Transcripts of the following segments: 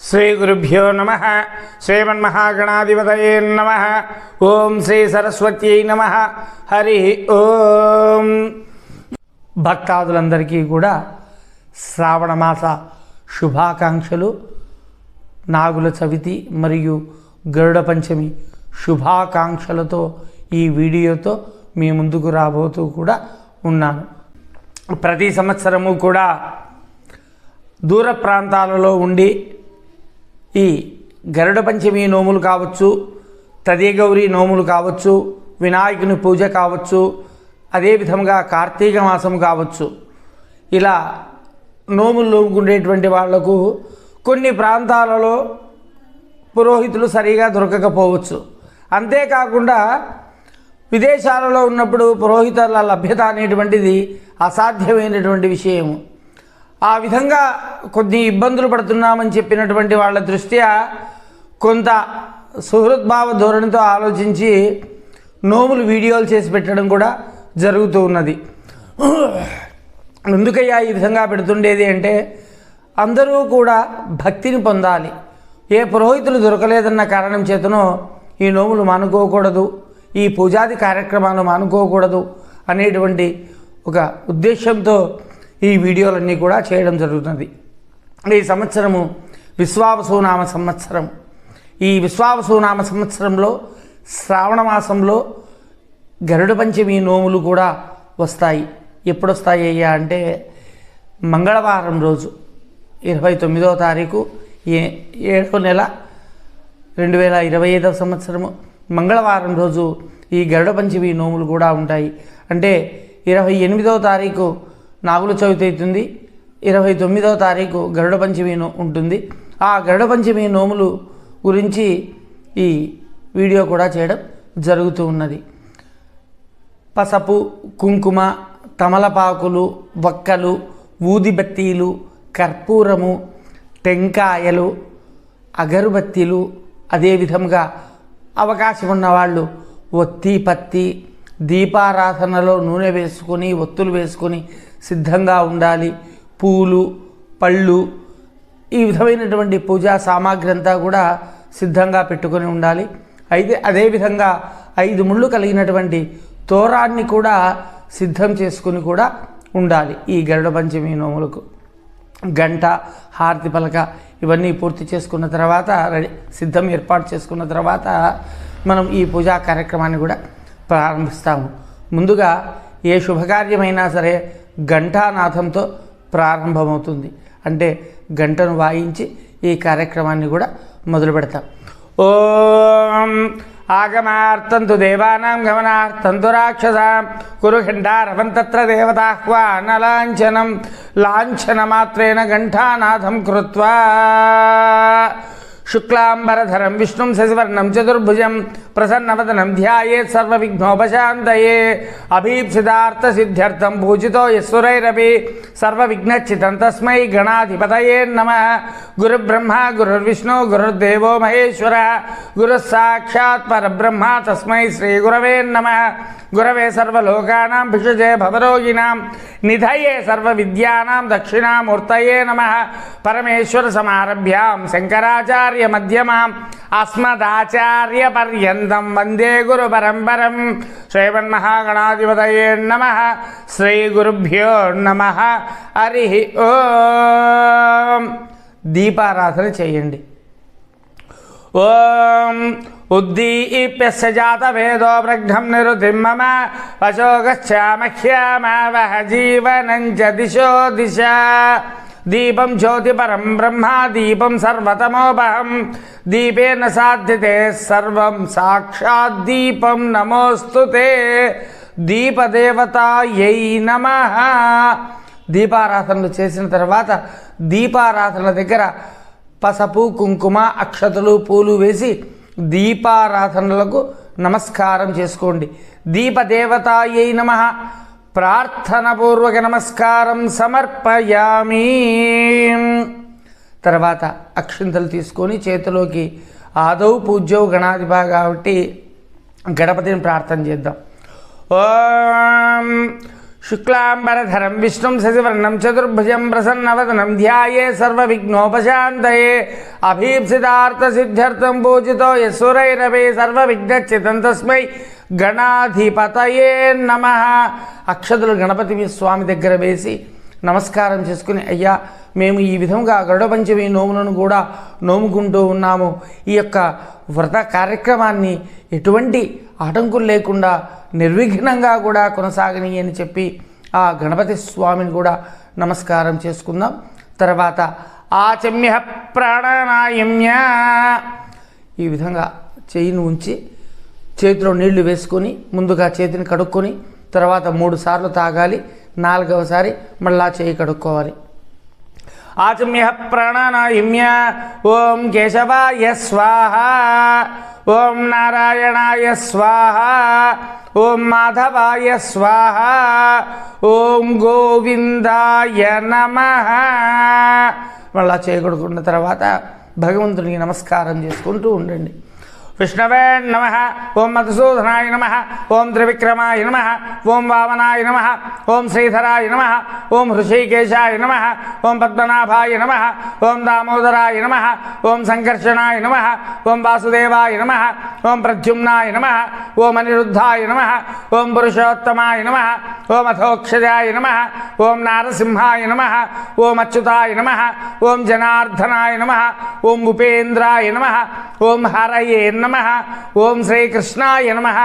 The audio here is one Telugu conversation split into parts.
శ్రీ గురుభ్యో నమః. శ్రీమన్మహాగణాధిపతయే నమః. ఓం శ్రీ సరస్వత్యై నమః. హరి ఓం. భక్తాదులందరికీ కూడా శ్రావణమాస శుభాకాంక్షలు. నాగుల చవితి మరియు గరుడ పంచమి శుభాకాంక్షలతో ఈ వీడియోతో మీ ముందుకు రాబోతూ కూడా ఉన్నాను. ప్రతి సంవత్సరము కూడా దూర ప్రాంతాలలో ఉండి ఈ గరుడ పంచమి నోములు కావచ్చు, తదిగౌరి నోములు కావచ్చు, వినాయకుని పూజ కావచ్చు, అదేవిధంగా కార్తీక మాసం కావచ్చు, ఇలా నోములు నోముకునేటువంటి వాళ్లకు కొన్ని ప్రాంతాలలో పురోహితులు సరిగా దొరకకపోవచ్చు. అంతేకాకుండా విదేశాలలో ఉన్నప్పుడు పురోహితుల లభ్యత అనేటువంటిది అసాధ్యమైనటువంటి విషయము. ఆ విధంగా కొద్ది ఇబ్బందులు పడుతున్నామని చెప్పినటువంటి వాళ్ళ దృష్ట్యా కొంత సుహృద్భావ ధోరణితో ఆలోచించి నోములు వీడియోలు చేసి పెట్టడం కూడా జరుగుతూ ఉన్నది. ఎందుకయ్యా ఈ విధంగా పెడుతుండేది అంటే, అందరూ కూడా భక్తిని పొందాలి. ఏ పురోహితులు దొరకలేదన్న కారణం చేతనో ఈ నోములు మానుకోకూడదు, ఈ పూజాది కార్యక్రమాలు మానుకోకూడదు అనేటువంటి ఒక ఉద్దేశంతో ఈ వీడియోలన్నీ కూడా చేయడం జరుగుతుంది. ఈ సంవత్సరము విశ్వావసునామ సంవత్సరం. ఈ విశ్వావసునామ సంవత్సరంలో శ్రావణ మాసంలో గరుడ పంచమి నోములు కూడా వస్తాయి. ఎప్పుడు వస్తాయి అయ్యా అంటే, మంగళవారం రోజు 29వ తారీఖు 7వ నెల 2025వ సంవత్సరము మంగళవారం రోజు ఈ గరుడ పంచమి నోములు కూడా ఉంటాయి. అంటే 28వ తారీఖు నాగుల చవితి అవుతుంది, 29వ తారీఖు గరుడ పంచమి ఉంటుంది. ఆ గరుడ పంచమి నోములు గురించి ఈ వీడియో కూడా చేయడం జరుగుతూ ఉన్నది. పసుపు, కుంకుమ, తమలపాకులు, వక్కలు, ఊదిబత్తీలు, కర్పూరము, టెంకాయలు, అగరుబత్తీలు, అదేవిధంగా అవకాశం ఉన్నవాళ్ళు ఒత్తి పత్తి, దీపారాధనలో నూనె వేసుకొని ఒత్తులు వేసుకొని సిద్ధంగా ఉండాలి. పూలు, పళ్ళు, ఈ విధమైనటువంటి పూజా సామాగ్రి అంతా కూడా సిద్ధంగా పెట్టుకొని ఉండాలి. అయితే అదేవిధంగా 5 ముళ్ళు కలిగినటువంటి తోరాన్ని కూడా సిద్ధం చేసుకుని కూడా ఉండాలి. ఈ గరుడ పంచమి నోములకు గంట, హారతి పలక ఇవన్నీ పూర్తి చేసుకున్న తర్వాత సిద్ధం ఏర్పాటు చేసుకున్న తర్వాత మనం ఈ పూజా కార్యక్రమాన్ని కూడా ప్రారంభిస్తాము. ముందుగా ఏ శుభకార్యమైనా సరే ఘంటానాథంతో ప్రారంభమవుతుంది. అంటే గంటను వాయించి ఈ కార్యక్రమాన్ని కూడా మొదలు పెడతాం. ఓం ఆగమార్థంతు దేవానాం గమనార్థంతు రాక్షసాం కురు ఘంటారవం తత్ర దేవతాహ్వానలాంఛనం లాంఛనమాత్రేణ ఘంటానాథం కృత్వా శుక్లాంబరధరం విష్ణుం శశివర్ణం చతుర్భుజం ప్రసన్నవదనం ధ్యాయేత్ సర్వవిఘ్నోపశాంతయే అభీప్సితార్థసిద్ధ్యర్థం పూజితో యస్సురైరపి సర్వవిఘ్నచ్చితం తస్మై గణాధిపతయే నమః. గురుబ్రహ్మ గురుర్విష్ణు గురుర్దేవో మహేశ్వర గురుః సాక్షాత్ పరబ్రహ్మ తస్మై శ్రీ గురవే నమః. గురవే సర్వలోకానాం భిషజే భవరోగిణాం నిధయే సర్వవిద్యానాం దక్షిణామూర్తయే నమః. పరమేశ్వర సమారభ్యాం శంకరాచార్య మధ్యమాం అస్మదాచార్య పర్యంతం వందే గురు పరంపరం. శ్రీమన్మహాగణాధిపతయే నమః. శ్రీ గురుభ్యో నమః. హరి ఓం. దీపారాధన చేయండి. ఓం ఉద్దీప్యస్య జాతవేదో బ్రహ్మం నిరుతిం మమ వశోగశ్చామహ్యామావహ జీవనం చ దిశో దిశ. దీపం జ్యోతిపరం బ్రహ్మ దీపం సర్వతమోపహం దీపేన సాధ్యతే సర్వం సాక్షాత్ దీపం నమోస్తుతే దీపదేవతాయై నమః. దీపారాధనలు చేసిన తర్వాత దీపారాధన దగ్గర పసుపు, కుంకుమ, అక్షతలు, పూలు వేసి దీపారాధనలకు నమస్కారం చేసుకోండి. దీపదేవతాయై నమః ప్రార్థనపూర్వక నమస్కారం సమర్పయామి. తర్వాత అక్షింతలు తీసుకొని చేతిలోకి ఆదౌ పూజ్యౌ గణాధిపా కాబట్టి గణపతిని ప్రార్థన చేద్దాం. ఓం శుక్లాంబరధరం విష్ణుం శశివర్ణం చతుర్భుజం ప్రసన్నవదనం ధ్యాయే సర్వవిఘ్నోపశాంతయే అభీప్సితార్థసిద్ధ్యర్థం పూజితో యస్సురైరవే సర్వవిఘ్నచ్చితం తస్మై గణాధిపతయే నమః. అక్షతులు గణపతి స్వామి దగ్గర వేసి నమస్కారం చేసుకుని, అయ్యా మేము ఈ విధంగా గరుడ పంచమి నోములను కూడా నోముకుంటూ ఉన్నాము. ఈ యొక్క వ్రత కార్యక్రమాన్ని ఎటువంటి ఆటంకులు లేకుండా నిర్విఘ్నంగా కూడా కొనసాగని అని చెప్పి ఆ గణపతి స్వామిని కూడా నమస్కారం చేసుకుందాం. తర్వాత ఆచమ్య ప్రాణాయామ్య, ఈ విధంగా చేయిని ఉంచి చేతిలో నీళ్లు వేసుకొని ముందుగా చేతిని కడుక్కొని తర్వాత 3 సార్లు తాగాలి. 4వసారి మళ్ళా చేయి కడుక్కోవాలి. ఆచమ్య ప్రాణాయామ్య. ఓం కేశవాయ స్వాహ, ఓం నారాయణాయ స్వాహ, ఓం మాధవాయ స్వాహ, ఓం గోవిందాయ నమః. మళ్ళా చేయి కడుక్కున్న తర్వాత భగవంతునికి నమస్కారం చేసుకుంటూ ఉండండి. విష్ణవే నమః, ఓం మధుసూదనాయ నమః, ఓం త్రివిక్రమాయ నమః, ఓం వామనాయ నమః, ఓం శ్రీధరాయ నమః, ఓం హృషికేశాయ నమః, ఓం పద్మనాభాయ నమః, ఓం దామోదరాయ నమః, ఓం సంకర్షణాయ నమః, ఓం వాసుదేవాయ నమః, ఓం ప్రద్యుమ్నాయ నమః, ఓం అనిరుద్ధాయ నమః, ఓం పురుషోత్తమాయ నమః, ఓం అథోక్షజాయ నమః, ఓం నారసింహాయ నమః, ఓం అచ్యుతాయ నమః, ఓం జనార్దనాయ నమః, ఓం ఉపేంద్రాయ నమః, ఓం హరయే నమః, ఓం శ్రీకృష్ణాయ నమః,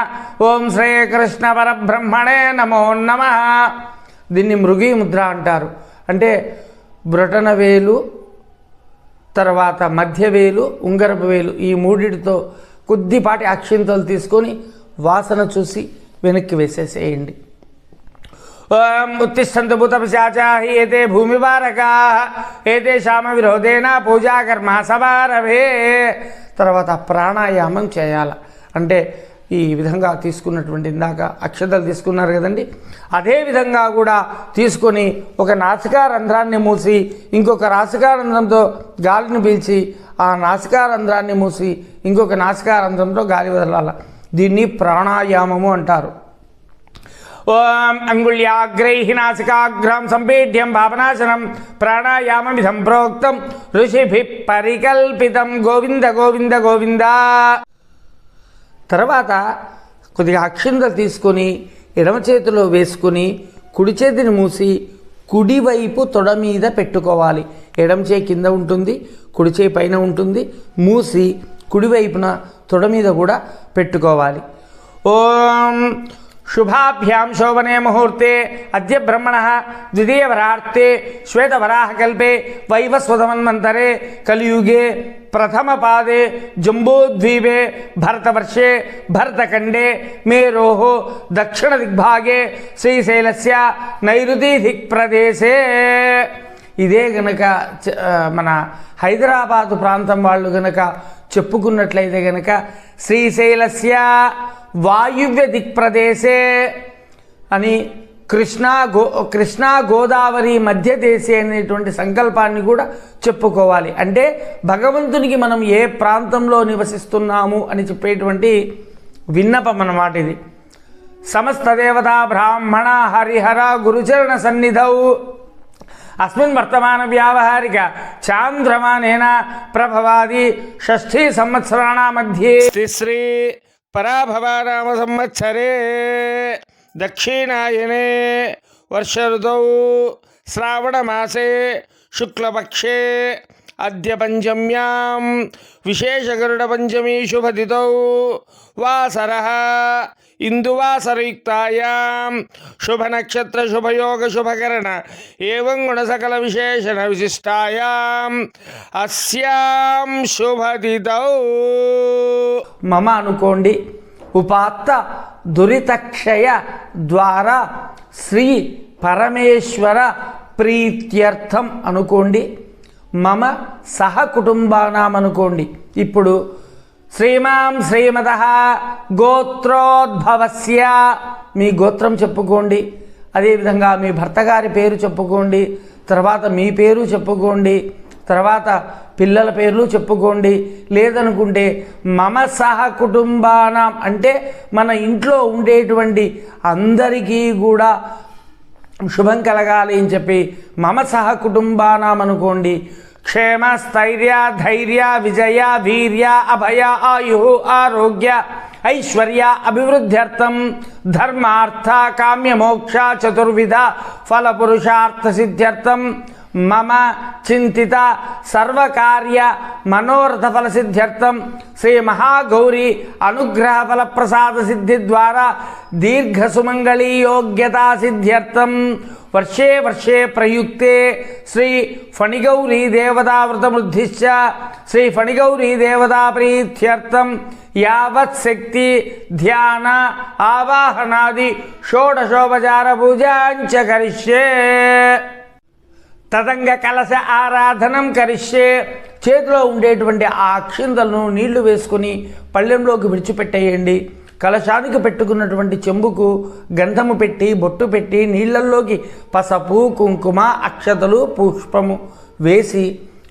ఓం శ్రీకృష్ణ పరబ్రహ్మణే నమో నమః. దీన్ని మృగీ ముద్ర అంటారు. అంటే బ్రొటన వేలు, తర్వాత మధ్య వేలు, ఉంగరపు వేలు, ఈ మూడిటితో కొద్దిపాటి అక్షింతలు తీసుకొని వాసన చూసి వెనక్కి వేసేసేయండి. ఓం ఉత్తిష్టంతు భూతపిశాచాః ఏతే భూమివారకాః ఏతేషాం విరోధేన పూజాకర్మ సమారభే. తర్వాత ప్రాణాయామం చేయాల. అంటే ఈ విధంగా తీసుకున్నటువంటి ఇందాక అక్షతలు తీసుకున్నారు కదండి, అదే విధంగా కూడా తీసుకొని ఒక నాసికారంధ్రాన్ని మూసి ఇంకొక నాసికారంధ్రంతో గాలిని పీల్చి ఆ నాసికారంధ్రాన్ని మూసి ఇంకొక నాసికారంధ్రంతో గాలి వదలాల. దీన్ని ప్రాణాయామము అంటారు. ఓం అంగుళ్యాగ్రైః నాసికాగ్రం సంపీడ్యం భావనాశనం ప్రాణాయామమిదం ప్రోక్తం ఋషిభిః పరికల్పితం. గోవింద గోవింద గోవింద. తర్వాత కొద్దిగా అక్షింతలు తీసుకొని ఎడమ చేతిలో వేసుకొని కుడి చేతిని మూసి కుడివైపు తొడ మీద పెట్టుకోవాలి. ఎడమ చేయి కింద ఉంటుంది, కుడి చేయి పైన ఉంటుంది. మూసి కుడివైపున తొడ మీద కూడా పెట్టుకోవాలి. ఓం శుభాభ్యాం శోభనే ముహూర్తే అద్య బ్రహ్మణః ద్వితీయవరార్తే శ్వేతవరాహకల్పే వైవస్వతమన్వంతరే కలియుగే ప్రథమపాదే జంబూద్వీపే భరతవర్షే భరతఖండే మేరోః దక్షిణదిగ్భాగే శ్రీశైలస్య నైరుతి దిక్ప్రదేశే. ఇదే గనక మన హైదరాబాదు ప్రాంతం వాళ్ళు గనక చెప్పుకున్నట్లయితే గనక శ్రీశైలస్య వాయువ్య దిక్ప్రదేశే అని కృష్ణా గోదావరి మధ్య దేశే అనేటువంటి సంకల్పాన్ని కూడా చెప్పుకోవాలి. అంటే భగవంతునికి మనం ఏ ప్రాంతంలో నివసిస్తున్నాము అని చెప్పేటువంటి విన్నపం అన్నమాట ఇది. సమస్త దేవతా బ్రాహ్మణ హరిహర గురుచరణ సన్నిధౌ అస్మిన్ వర్తమాన వ్యావహారిక చాంద్రమానేన ప్రభవాది షష్ఠీ సంవత్సరాణ మధ్యే శ్రీ పరాభవానామ సంవత్సరే దక్షిణాయనే వర్ష ఋతౌ శ్రావణమాసే శుక్లపక్షే అద్య పంచమ్యాం విశేషగరుడ పంచమీ శుభతిథౌ వాసరః ఇందువాసరయుక్తాయాం శుభనక్షత్ర శుభయోగ శుభకరణ ఏవం గుణసకల విశేషణ విశిష్టాయాం అస్యాం శుభతిథౌ. మమ అనుకోండి. ఉపాత్త దురితక్షయ ద్వారా శ్రీ పరమేశ్వర ప్రీత్యర్థం అనుకోండి. మమ సహ కుటుంబానాం అనుకోండి. ఇప్పుడు శ్రీమాం శ్రీమతః గోత్రోద్భవస్య మీ గోత్రం చెప్పుకోండి. అదేవిధంగా మీ భర్త గారి పేరు చెప్పుకోండి. తర్వాత మీ పేరు చెప్పుకోండి. తర్వాత పిల్లల పేర్లు చెప్పుకోండి. లేదనుకుంటే మమ సహ కుటుంబానాం అంటే మన ఇంట్లో ఉండేటువంటి అందరికీ కూడా శుభం కలగాలి అని చెప్పి మమ సహ కుటుంబానాం అనుకోండి. క్షేమ స్థైర్య ధైర్య విజయ వీర్య అభయ ఆయు ఆరోగ్య ఐశ్వర్య అభివృద్ధ్యర్థం ధర్మార్థ కామ్య మోక్ష చతుర్విధ ఫల పురుషార్థ సిద్ధ్యర్థం మమ చింతిత సర్వకార్య మనోరథ ఫల సిద్ధ్యర్థం శ్రీ మహాగౌరీ అనుగ్రహ ఫల ప్రసాద సిద్ధి ద్వారా దీర్ఘ సుమంగళీ యోగ్యతా సిద్ధ్యర్థం వర్షే వర్షే ప్రయుక్తే శ్రీ ఫణిగౌరీ దేవతా వృతమృద్ధిశ్చ శ్రీ ఫణిగౌరీ దేవతా ప్రీత్యర్థం యావత్ శక్తి ధ్యాన ఆవాహనాది షోడశోపచార పూజాంచ కరిష్యే. తదంగ కలశ ఆరాధనం కరిష్యే. చేతిలో ఉండేటువంటి ఆ అక్షింతలను నీళ్లు వేసుకొని పళ్ళెంలోకి విడిచిపెట్టేయండి. కలశానికి పెట్టుకున్నటువంటి చెంబుకు గంధము పెట్టి బొట్టు పెట్టి నీళ్ళల్లోకి పసపు కుంకుమ అక్షతలు పుష్పము వేసి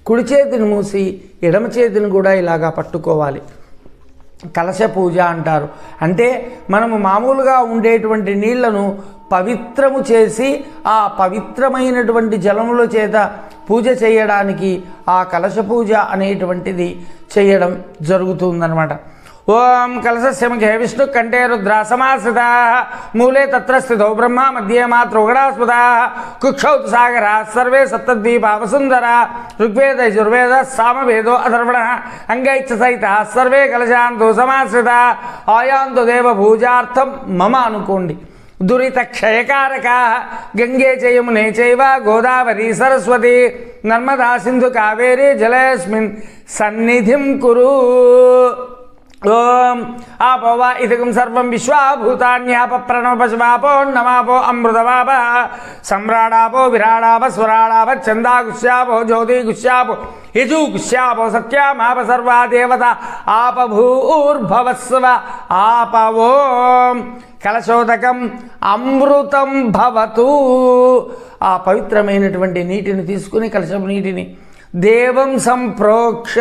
కుడి చేతిని మూసి ఎడమ చేతిని కూడా ఇలాగా పట్టుకోవాలి. కలశ పూజ అంటారు. అంటే మనము మామూలుగా ఉండేటువంటి నీళ్లను పవిత్రము చేసి ఆ పవిత్రమైనటువంటి జలముల చేత పూజ చేయడానికి ఆ కలశ పూజ అనేటువంటిది చేయడం జరుగుతుందన్నమాట. ఓం కలశస్య ముఖే విష్ణు కంఠే రుద్ర సమాశ్రితా మూలే తత్ర స్థితో బ్రహ్మ మధ్యే మాతృగణా స్మృతా కుక్షౌ సాగరా సర్వే సప్తద్వీపా వసుంధరా ఋగ్వేద యజుర్వేద సామవేదో అథర్వణ అంగైచ్చ సహిత సర్వే కలశాంతో సమాశ్రితా ఆయాంతో దేవ పూజార్థం మమ అనుకోండి. దురిత క్షయకారక గంగే చ యమునే చైవ గోదావరి సరస్వతి నర్మదా సింధు కావేరి జలేస్మిన్ సన్నిధిం కురు. ఓం ఆపో వా ఇదకం సర్వం విశ్వాభూతాన్యాప ప్రణవ పశువాపో నమాపో అమృతవాప సమ్రాడాపో విరాడాప స్వరాడాప చందా గుష్యాపో జ్యోతి గుష్యాపో యజు గుష్యాపో సత్యామాప సర్వా దేవత ఆపభూర్భవస్వ ఆపవోం కలశోదకం అమృతం భవతు. ఆ పవిత్రమైనటువంటి నీటిని తీసుకుని కలశం నీటిని దేవం సంప్రోక్ష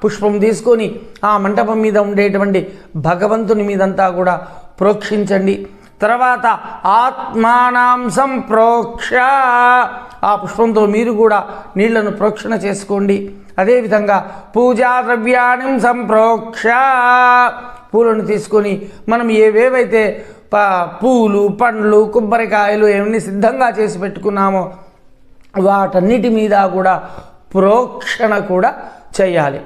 పుష్పం తీసుకొని ఆ మంటపం మీద ఉండేటువంటి భగవంతుని మీదంతా కూడా ప్రోక్షించండి. తర్వాత ఆత్మానం సంప్రోక్ష ఆ పుష్పంతో మీరు కూడా నీళ్లను ప్రోక్షణ చేసుకోండి. అదేవిధంగా పూజా ద్రవ్యాన్ని సంప్రోక్ష పూలను తీసుకొని మనం ఏవేవైతే పూలు పండ్లు కొబ్బరికాయలు ఏమన్నీ సిద్ధంగా చేసి పెట్టుకున్నామో వాటన్నిటి మీద కూడా ప్రోక్షణ కూడా చేయాలి.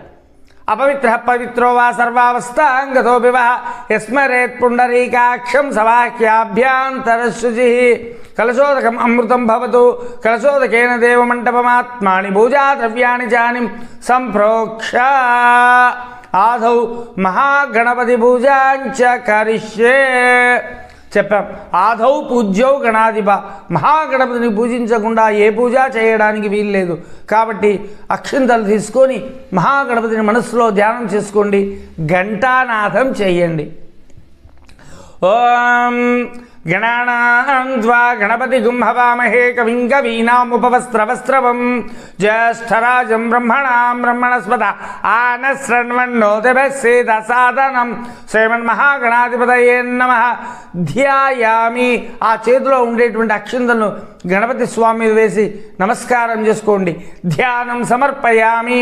అపవిత్ర పవిత్రో వా సర్వావస్థాంగతో వివహ యస్మరేత్ పుండరీకాక్షం సవాక్యాభ్యాంతరశుచి కలశోదకం అమృతం భవతు కలశోదకేన దేవమంటపమాత్మాని పూజా ద్రవ్యాణి జానిం సంప్రోక్ష ఆదౌ మహాగణపతి పూజాంచ కరిష్యే. చెప్పాం ఆదౌ పూజ్యౌ గణాధిప మహాగణపతిని పూజించకుండా ఏ పూజ చేయడానికి వీల్లేదు. కాబట్టి అక్షింతలు తీసుకొని మహాగణపతిని మనస్సులో ధ్యానం చేసుకోండి. ఘంటానాదం చేయండి. ఓం గణానాం త్వా గణపతి గుంహవామహే కవిం కవీనాముపవస్త్రవస్త్రవం జ్యేష్ఠరాజం బ్రహ్మణాం బ్రహ్మణస్పద ఆనశృణ్వన్నోతిభిస్సేద సాదనం శ్రీమన్మహాగణాధిపతయే నమః. ధ్యాయామి. ఆ చేతిలో ఉండేటువంటి అక్షింతలను గణపతి స్వామి వేసి నమస్కారం చేసుకోండి. ధ్యానం సమర్పయామి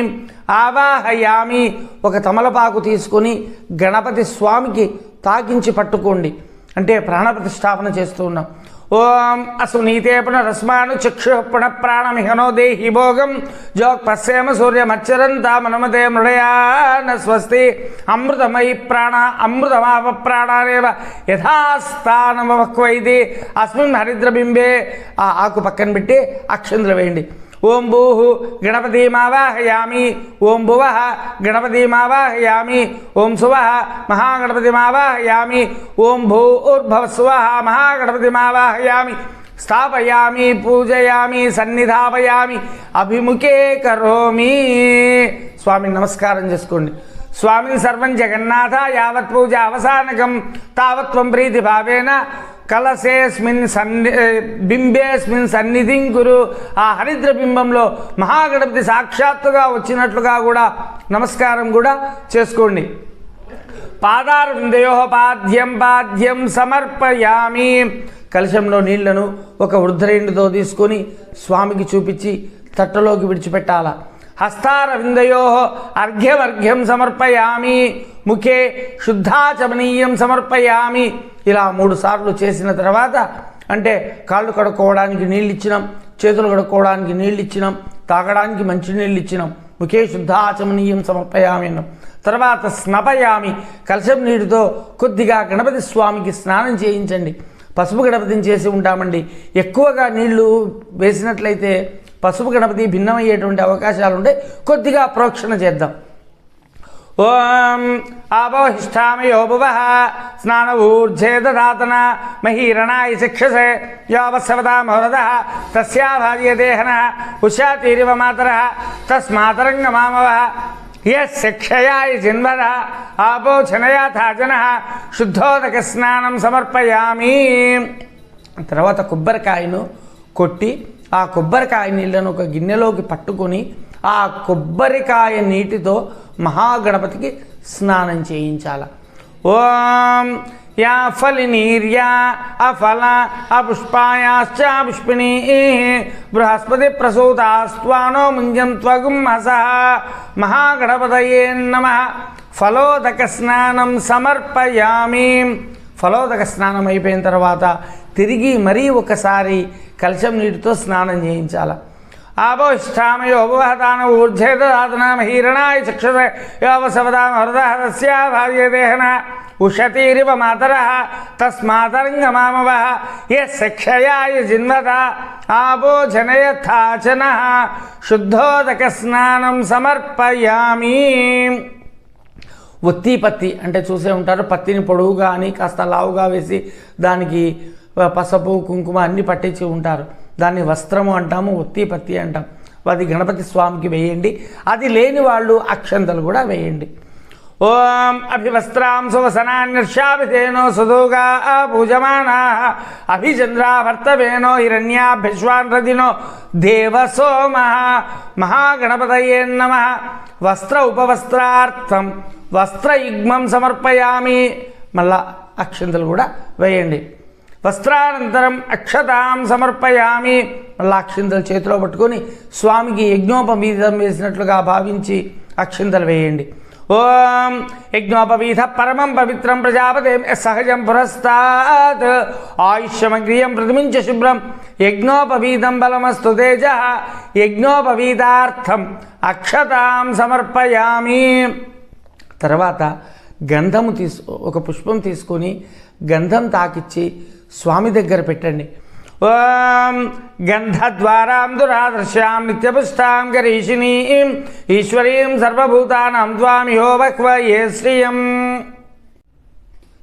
ఆవాహయామి. ఒక తమలపాకు తీసుకొని గణపతి స్వామికి తాకించి పట్టుకోండి. అంటే ప్రాణప్రతిష్ఠాపన చేస్తూ ఉన్నాం. ఓం అసునీతే పునరస్మాను చక్షు పునః ప్రాణమిహనో దేహి భోగం జోక్ పశ్యేమ సూర్యమచ్చరంతా మనమతే మృడయాన స్వస్తి అమృతమయి ప్రాణ అమృతమాప ప్రాణానేవ యథాస్థానమవక్వైది అస్మిన్ హరిద్రబింబే. ఆ ఆకు పక్కన పెట్టి అక్షంతలు వేయండి. ఓం భూః గణపతిమావాహయామి. ఓం భువః గణపతిమావాహయామి. ఓం శువః మహాగణపతిమావాహయామి. ఓం భూర్భువస్సువః మహాగణపతిమావాహయామి. స్థాపయామి పూజయామి సన్నిధాపయామి అభిముఖే కరోమి. స్వామిని నమస్కారం చేసుకోండి. స్వామిని సర్వం జగన్నాథ యావత్ పూజ అవసానకం తావత్వం ప్రీతి భావేన కలశేస్మిన్ బింబేస్మిన్ సన్నిధిం కురు. ఆ హరిద్ర బింబంలో మహాగణపతి సాక్షాత్తుగా వచ్చినట్లుగా కూడా నమస్కారం కూడా చేసుకోండి. పాదారవిందయో పాద్యం సమర్పయామి. కలశంలో నీళ్లను ఒక వృద్ధరేణితో తీసుకొని స్వామికి చూపించి తట్టలోకి విడిచిపెట్టాల. హస్తారవిందయో అర్ఘ్యం సమర్పయామి. ముఖే శుద్ధాచమనీయం సమర్పయామి. ఇలా 3 సార్లు చేసిన తర్వాత, అంటే కాళ్ళు కడుక్కోవడానికి నీళ్ళు ఇచ్చినాం, చేతులు కడుక్కోవడానికి నీళ్ళు ఇచ్చినాం, తాగడానికి మంచినీళ్ళు ఇచ్చినాం. ముఖే శుద్ధాచమనీయం సమర్పయామి అన్నాం. తర్వాత స్నపయామి, కలశం నీటితో కొద్దిగా గణపతి స్వామికి స్నానం చేయించండి. పసుపు గణపతిని చేసి ఉంటామండి. ఎక్కువగా నీళ్లు వేసినట్లయితే పసుపు గణపతి భిన్నమయ్యేటువంటి అవకాశాలు ఉంటాయి. కొద్దిగా ప్రోక్షణ చేద్దాం. ఓం ఆపోహిష్టామయో భువః స్నాన ఊర్జే దదాతన మహీరణాయ శిక్షసే యావత్సవతామహరదః తస్యాభార్యదేహనః ఉషాతీరివ మాతరః తస్మాతరంగమామవః యశిక్షయాయ జిన్వరః ఆపోచనయాథాజనః శుద్ధోదక స్నానం సమర్పయామి. తర్వాత కొబ్బరికాయను కొట్టి ఆ కొబ్బరికాయ నీళ్లను ఒక గిన్నెలోకి పట్టుకొని ఆ కొబ్బరికాయ నీటితో మహాగణపతికి స్నానం చేయించాల. ఓం యా ఫలినీర్యా అఫల అపుష్పాయాశ్చ పుష్పిణీ బృహస్పతి ప్రసూతాస్త్వానో ముంజం త్వగుంహసః మహాగణపతయే నమః. ఫలోదక స్నానం సమర్పయామి. ఫలోదక స్నానం అయిపోయిన తర్వాత తిరిగి మరీ ఒకసారి కలశం నీటితో స్నానం చేయించాల. ఆపోహిష్టామయో భువః ఊర్ధ్వే దదాతన మహీరణాయ చక్షుషే యావత్సవతామహరదః తస్యాభార్యదేహనః ఉషతీరివ మాతరః తస్మాతరంగమామవః యశిక్షయాయ జిన్వరః ఆపోజనయథాచనః శుద్ధోదక స్నానం సమర్పయామి. ఒత్తి పత్తి అంటే చూసే ఉంటారు. పత్తిని పొడవుగా అని కాస్త లావుగా వేసి దానికి పసుపు కుంకుమ అన్నీ పట్టించి ఉంటారు. దాన్ని వస్త్రము అంటాము, ఒత్తి పత్తి అంటాం. అది గణపతి స్వామికి వేయండి. అది లేని వాళ్ళు అక్షంతలు కూడా వేయండి. ఓం అభివస్త్రాం సువసనాన్యర్షాభిధేనో సుదోగా పూజమానాః అభిచంద్రాభర్తవేనో హిరణ్యాభ్యశ్వాన్రదినో దేవసోమః మహాగణపతయే నమః. వస్త్ర ఉపవస్త్రార్థం వస్త్రయుగ్మం సమర్పయామి. మళ్ళా అక్షంతలు కూడా వేయండి. వస్త్రానంతరం అక్షతాం సమర్పయామి. మళ్ళా అక్షింతలు చేతిలో పట్టుకొని స్వామికి యజ్ఞోపవీతం వేసినట్లుగా భావించి అక్షింతలు వేయండి. ఓం యజ్ఞోపవీత పరమం పవిత్రం ప్రజాపతే సహజం పురస్తాత్ ఆయుష్యమగ్రియం ప్రతిమించ శుభ్రం యజ్ఞోపవీతం బలమస్తు తేజః యజ్ఞోపవీతార్థం అక్షతాం సమర్పయామి. తర్వాత గంధము ఒక పుష్పం తీసుకొని గంధం తాకిచ్చి స్వామి దగ్గర పెట్టండి. ఓం గంధద్వారాం దురాదర్శ్యాం నిత్యపుష్టాం గరీషిణీం ఈశ్వరీం సర్వభూతానాం త్వామిహో వక్వయే శ్రియం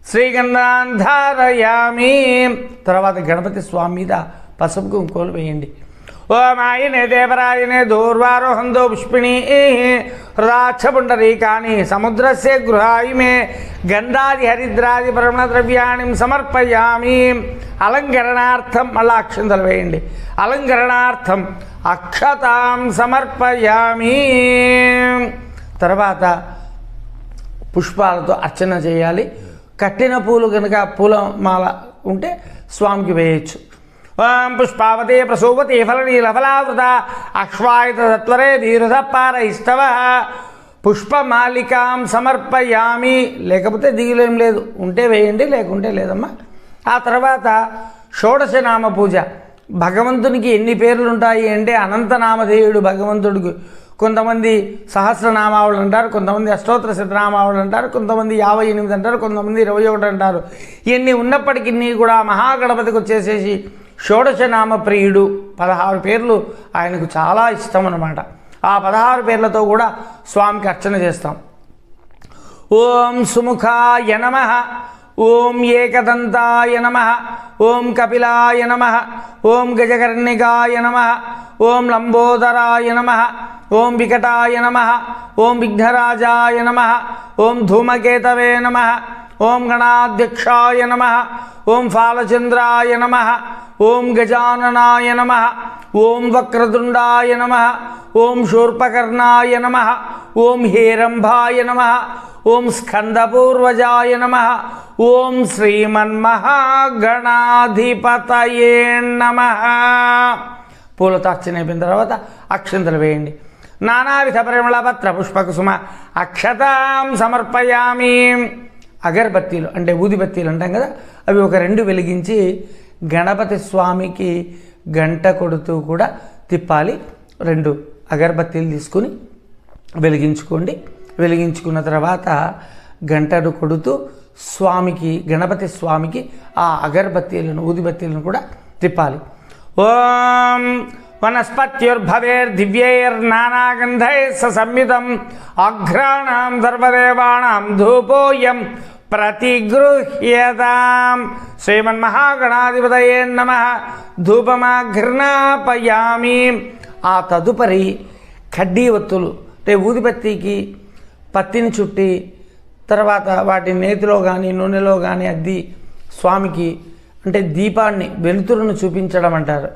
శ్రీగంధాన్ ధారయామి. తర్వాత గణపతి స్వామి మీద పసుపు కుంకుమలు వేయండి. ఓం ఆయనే దేవరాయనే దూర్వారోహందో పుష్పిణీ హృదాక్షపుండరీకాని సముద్రస్య గృహాయిమే గంధాది హరిద్రాది పరిమళద్రవ్యాణి సమర్పయామి. అలంకరణార్థం మళ్ళా అక్షంతలు వేయండి. అలంకరణార్థం అక్షతాం సమర్పయామి. తర్వాత పుష్పాలతో అర్చన చేయాలి. కట్టిన పూలు కనుక పూలమాల ఉంటే స్వామికి వేయచ్చు. ఓం పుష్పావతే ప్రసూవతే ఫలనీలఫలావృత అశ్వాయుత తత్వరే ధీరుధ పారయిస్తవ పుష్పమాలికాం సమర్పయామి. లేకపోతే దిగులేం లేదు, ఉంటే వేయండి, లేకుంటే లేదమ్మా. ఆ తర్వాత షోడశనామ పూజ. భగవంతునికి ఎన్ని పేర్లు ఉంటాయి అంటే అనంతనామధేయుడు భగవంతుడికి. కొంతమంది సహస్రనామావులు అంటారు, కొంతమంది అష్టోత్తర శతనామావులు అంటారు, కొంతమంది 58 అంటారు, కొంతమంది 21 అంటారు. ఇవన్నీ ఉన్నప్పటికీ కూడా మహాగణపతికి వచ్చేసేసి షోడశనామ ప్రియుడు. 16 పేర్లు ఆయనకు చాలా ఇష్టం అన్నమాట. ఆ 16 పేర్లతో కూడా స్వామికి అర్చన చేస్తాం. ఓం సుముఖాయ నమః, ఓం ఏకదంతాయ నమః, ఓం కపిలాయ నమః, ఓం గజకర్ణికాయ నమః, ఓం లంబోదరాయ నమః, ఓం వికటాయ నమః, ఓం విఘ్నరాజాయ నమః, ఓం ధూమకేతవే నమః, ఓం గణాధ్యక్షాయ నమః, ఓం ఫాలచంద్రాయ నమః, ఓం గజాననాయ నమః, ఓం వక్రతుండాయ నమః, ఓం శూర్పకర్ణాయ నమః, ఓం హేరంభాయ నమః, ఓం స్కందపూర్వజాయ నమః, ఓం శ్రీమన్మహాగణాధిపతయే నమః. పూలతో అర్చన అయిపోయిన తర్వాత అక్షంతలు వేయండి. నానావిధ పరిమళ పత్ర పుష్పకుసుమ అక్షతాం సమర్పయామి. అగరబత్తీలు అంటే ఊదిబత్తీలు అంటాం కదా, అవి ఒక 2 వెలిగించి గణపతి స్వామికి గంట కొడుతూ కూడా తిప్పాలి. 2 అగరబత్తీలు తీసుకుని వెలిగించుకోండి. వెలిగించుకున్న తర్వాత గంటను కొడుతూ స్వామికి, గణపతి స్వామికి ఆ అగరబత్తీలను, ఊదిబత్తీలను కూడా తిప్పాలి. ఓం వనస్పత్యుర్భవేర్దివ్యైర్నానాగంధైః సంయుతం అఘ్రాణాం సర్వదేవానాం ధూపోయం ప్రతిగృహ్యతాం. శ్రీమన్మహాగణాధిపతయే నమః. ధూపమాఘ్రాపయామి. ఆ తదుపరి కడ్డీ ఒత్తులు అంటే ఊదిబత్తికి పత్తిని చుట్టి తర్వాత వాటి నేతిలో కానీ నూనెలో కానీ అద్ది స్వామికి అంటే దీపాన్ని, వెలుతురును చూపించడం అంటారు.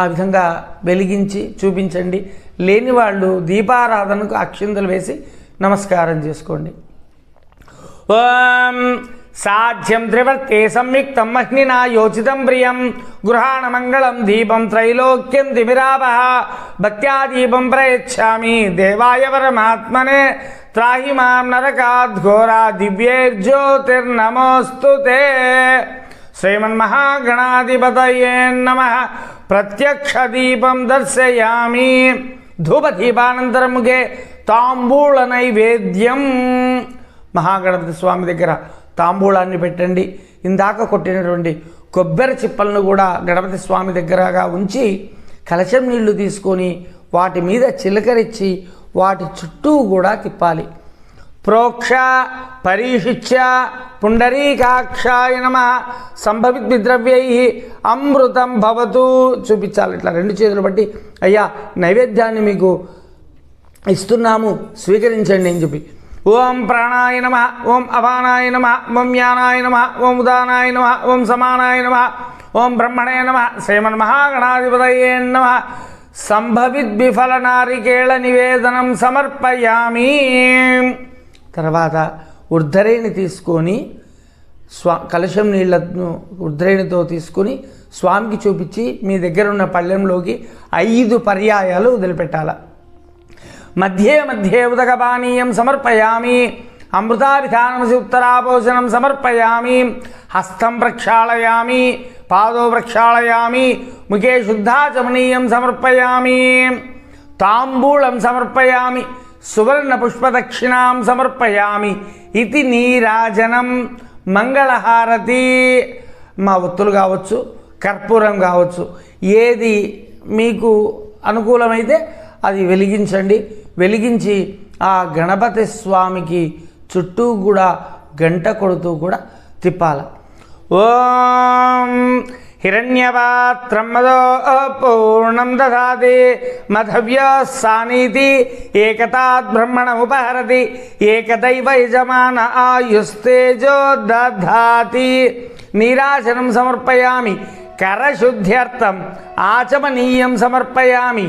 ఆ విధంగా వెలిగించి చూపించండి. లేని వాళ్ళు దీపారాధనకు అక్షింతలు వేసి నమస్కారం చేసుకోండి. ఓం సాధ్యం త్రివర్తే సంయుక్తం మహ్నినా యోచితం ప్రియం గృహాణ మంగళం దీపం త్రైలోక్యం తిమిరాపః భక్త్యా దీపం ప్రయచ్ఛామి దేవాయ పరమాత్మనే త్రాహి మాం నరకాద్ ఘోరా దివ్యైర్జ్యోతిర్నమోస్తుతే. శ్రీమన్మహాగణాధిపతయే నమః. ప్రత్యక్ష దీపం దర్శయామి. ధూపదీపానంతరం ముఖే తాంబూల నైవేద్యం. మహాగణపతి స్వామి దగ్గర తాంబూలాన్ని పెట్టండి. ఇందాక కొట్టినటువంటి కొబ్బరి చిప్పలను కూడా గణపతి స్వామి దగ్గరగా ఉంచి కలశం నీళ్లు తీసుకొని వాటి మీద చిలకరించి వాటి చుట్టూ కూడా తిప్పాలి. ప్రోక్ష పరీషిచ్య పుండరీకాక్షాయ నమః సంభవిద్విద్రవ్యై అమృతం భవతు చూపించాలి. ఇట్లా 2 చేతులు బట్టి అయ్యా నైవేద్యాన్ని మీకు ఇస్తున్నాము స్వీకరించండి అని చెప్పి. ఓం ప్రాణాయ నమః, ఓం అపానాయ నమః, ఓం యానాయ నమః, ఓం ఉదానాయ నమః, ఓం సమానాయ నమః, ఓం బ్రహ్మణే నమః. శ్రీమన్మహాగణాధిపతయే నమః. సంభవిద్విఫల నారికేళ నివేదనం సమర్పయామి. తర్వాత ఉర్ధరేణి తీసుకొని కలశం నీళ్లను ఉర్ధరేణితో తీసుకొని స్వామికి చూపించి మీ దగ్గర ఉన్న పళ్ళెంలోకి 5 పర్యాయాలు వదిలిపెట్టాల. మధ్యే మధ్యే ఉదకపానీయం సమర్పయామి. అమృతాభిధానమసి ఉత్తరాపోషణం సమర్పయామి. హస్తం ప్రక్షాళయామి, పాదో ప్రక్షాళయామి, ముఖే శుద్ధాచమనీయం సమర్పయామి. తాంబూలం సమర్పయామి. సువర్ణ పుష్పదక్షిణాం సమర్పయామి. ఇది నీరాజనం. మంగళహారతి. మా ఒత్తులు కావచ్చు, కర్పూరం కావచ్చు, ఏది మీకు అనుకూలమైతే అది వెలిగించండి. వెలిగించి ఆ గణపతి స్వామికి చుట్టూ కూడా గంట కొడుతూ కూడా తిప్పాల. ఓం హిరణ్యపాత్రం మదో పూర్ణం దదాతి మధవ్య సానీతి ఏకతాత్ బ్రహ్మణముపహరతి ఏకదైవ యజమాన ఆయుస్తేజో దధాతి. నీరాజనం సమర్పయామి. కరశుద్ధ్యర్థం ఆచమనీయం సమర్పయామి.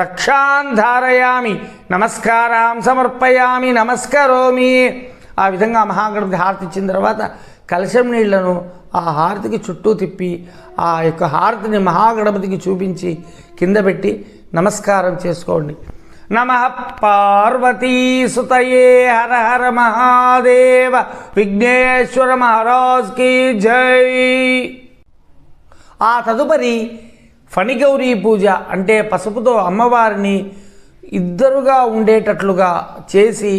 రక్షాన్ ధారయామి. నమస్కారాం సమర్పయామి. నమస్కరోమి. ఆ విధంగా మహాగణపతి హారతి ఇచ్చిన తర్వాత కలశం నీళ్లను ఆ హారతికి చుట్టూ తిప్పి ఆ యొక్క హారతిని మహాగణపతికి చూపించి కింద పెట్టి నమస్కారం చేసుకోండి. నమః పార్వతీసుతయే హర హర మహాదేవ విఘ్నేశ్వర మహారాజ్ కీ జై. ఆ తదుపరి ఫణిగౌరీ పూజ అంటే పసుపుతో అమ్మవారిని ఇద్దరుగా ఉండేటట్లుగా చేసి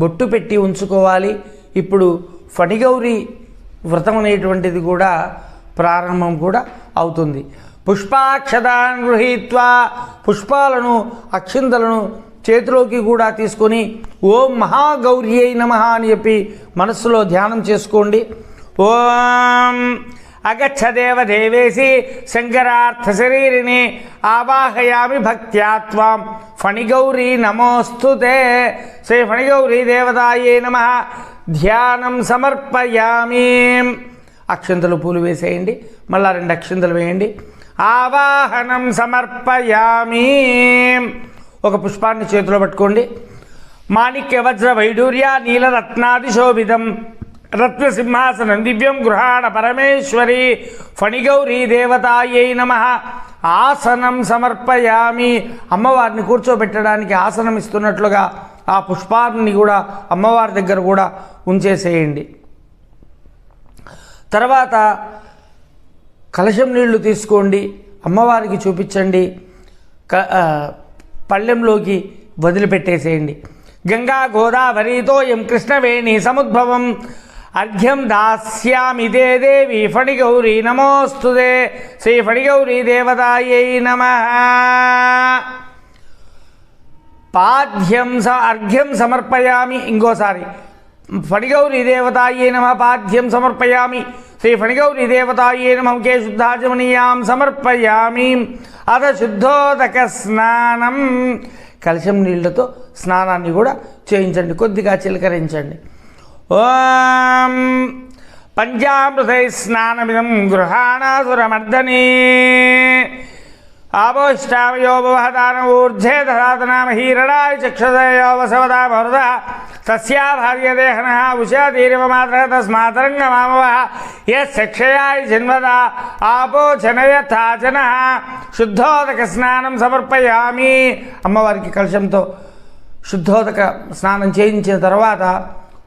బొట్టు పెట్టి ఉంచుకోవాలి. ఇప్పుడు ఫణిగౌరీ వ్రతం అనేటువంటిది కూడా ప్రారంభం కూడా అవుతుంది. పుష్పాక్షతాన్ గృహీత్వా పుష్పాలను అక్షింతలను చేతిలోకి కూడా తీసుకొని ఓం మహాగౌర్యై నమః అని చెప్పి మనస్సులో ధ్యానం చేసుకోండి. ఓం అగచ్చదేవ దేవేసి శంకరార్థ శరీరిని ఆవాహయామి భక్త్యా త్వాం ఫణిగౌరీ నమోస్తుతే. శ్రీ ఫణిగౌరీ దేవతాయే నమః. ధ్యానం సమర్పయామి. అక్షంతలు పూలు వేసేయండి. మళ్ళా 2 అక్షంతలు వేయండి. ఆవాహనం సమర్పయామి. ఒక పుష్పాన్ని చేతిలో పట్టుకోండి. మాణిక్య వజ్ర వైడూర్య నీలరత్నాది శోభితం రత్నసింహాసనం దివ్యం గృహాణ పరమేశ్వరి ఫణిగౌరీ దేవతాయై నమః. ఆసనం సమర్పయామి. అమ్మవారిని కూర్చోబెట్టడానికి ఆసనం ఇస్తున్నట్లుగా ఆ పుష్పాన్ని కూడా అమ్మవారి దగ్గర కూడా ఉంచేసేయండి. తర్వాత కలశం నీళ్లు తీసుకోండి, అమ్మవారికి చూపించండి, పళ్ళెంలోకి వదిలిపెట్టేసేయండి. గంగా గోదావరితోయం కృష్ణవేణి సముద్భవం అర్ఘ్యం దాస్యామి తే దేవి ఫణిగౌరీ నమోస్తుతే. శ్రీ ఫణిగౌరీ దేవతాయై నమః. అర్ఘ్యం సమర్పయామి. ఇంకోసారి ఫణిగౌరీ దేవతాయై నమః పాద్యం సమర్పయామి. శ్రీ ఫణిగౌరీ దేవతాయై నమః కే శుద్ధాచమనీయాం సమర్పయామి. అథ శుద్ధోదక స్నానం. కలశం నీళ్లతో స్నానాన్ని కూడా చేయించండి, కొద్దిగా చిలకరించండి. ఓం పంచామృతై స్నానమిదం గృహాణాసురమర్దనే ఆపోష్టామయోపవహదాన ఊర్ధ్వే దధాతనామహీరణాయ చక్షుషయో వసవదా భవద తస్యా భార్యదేహనః ఉషాతీరివమాత్రః తస్మాతరంగమామవః యక్షయాయ జన్మదా ఆపోచనయథాచనః. శుద్ధోదక స్నానం సమర్పయామి. అమ్మవారికి కలశంతో శుద్ధోదక స్నానం చేయించిన తర్వాత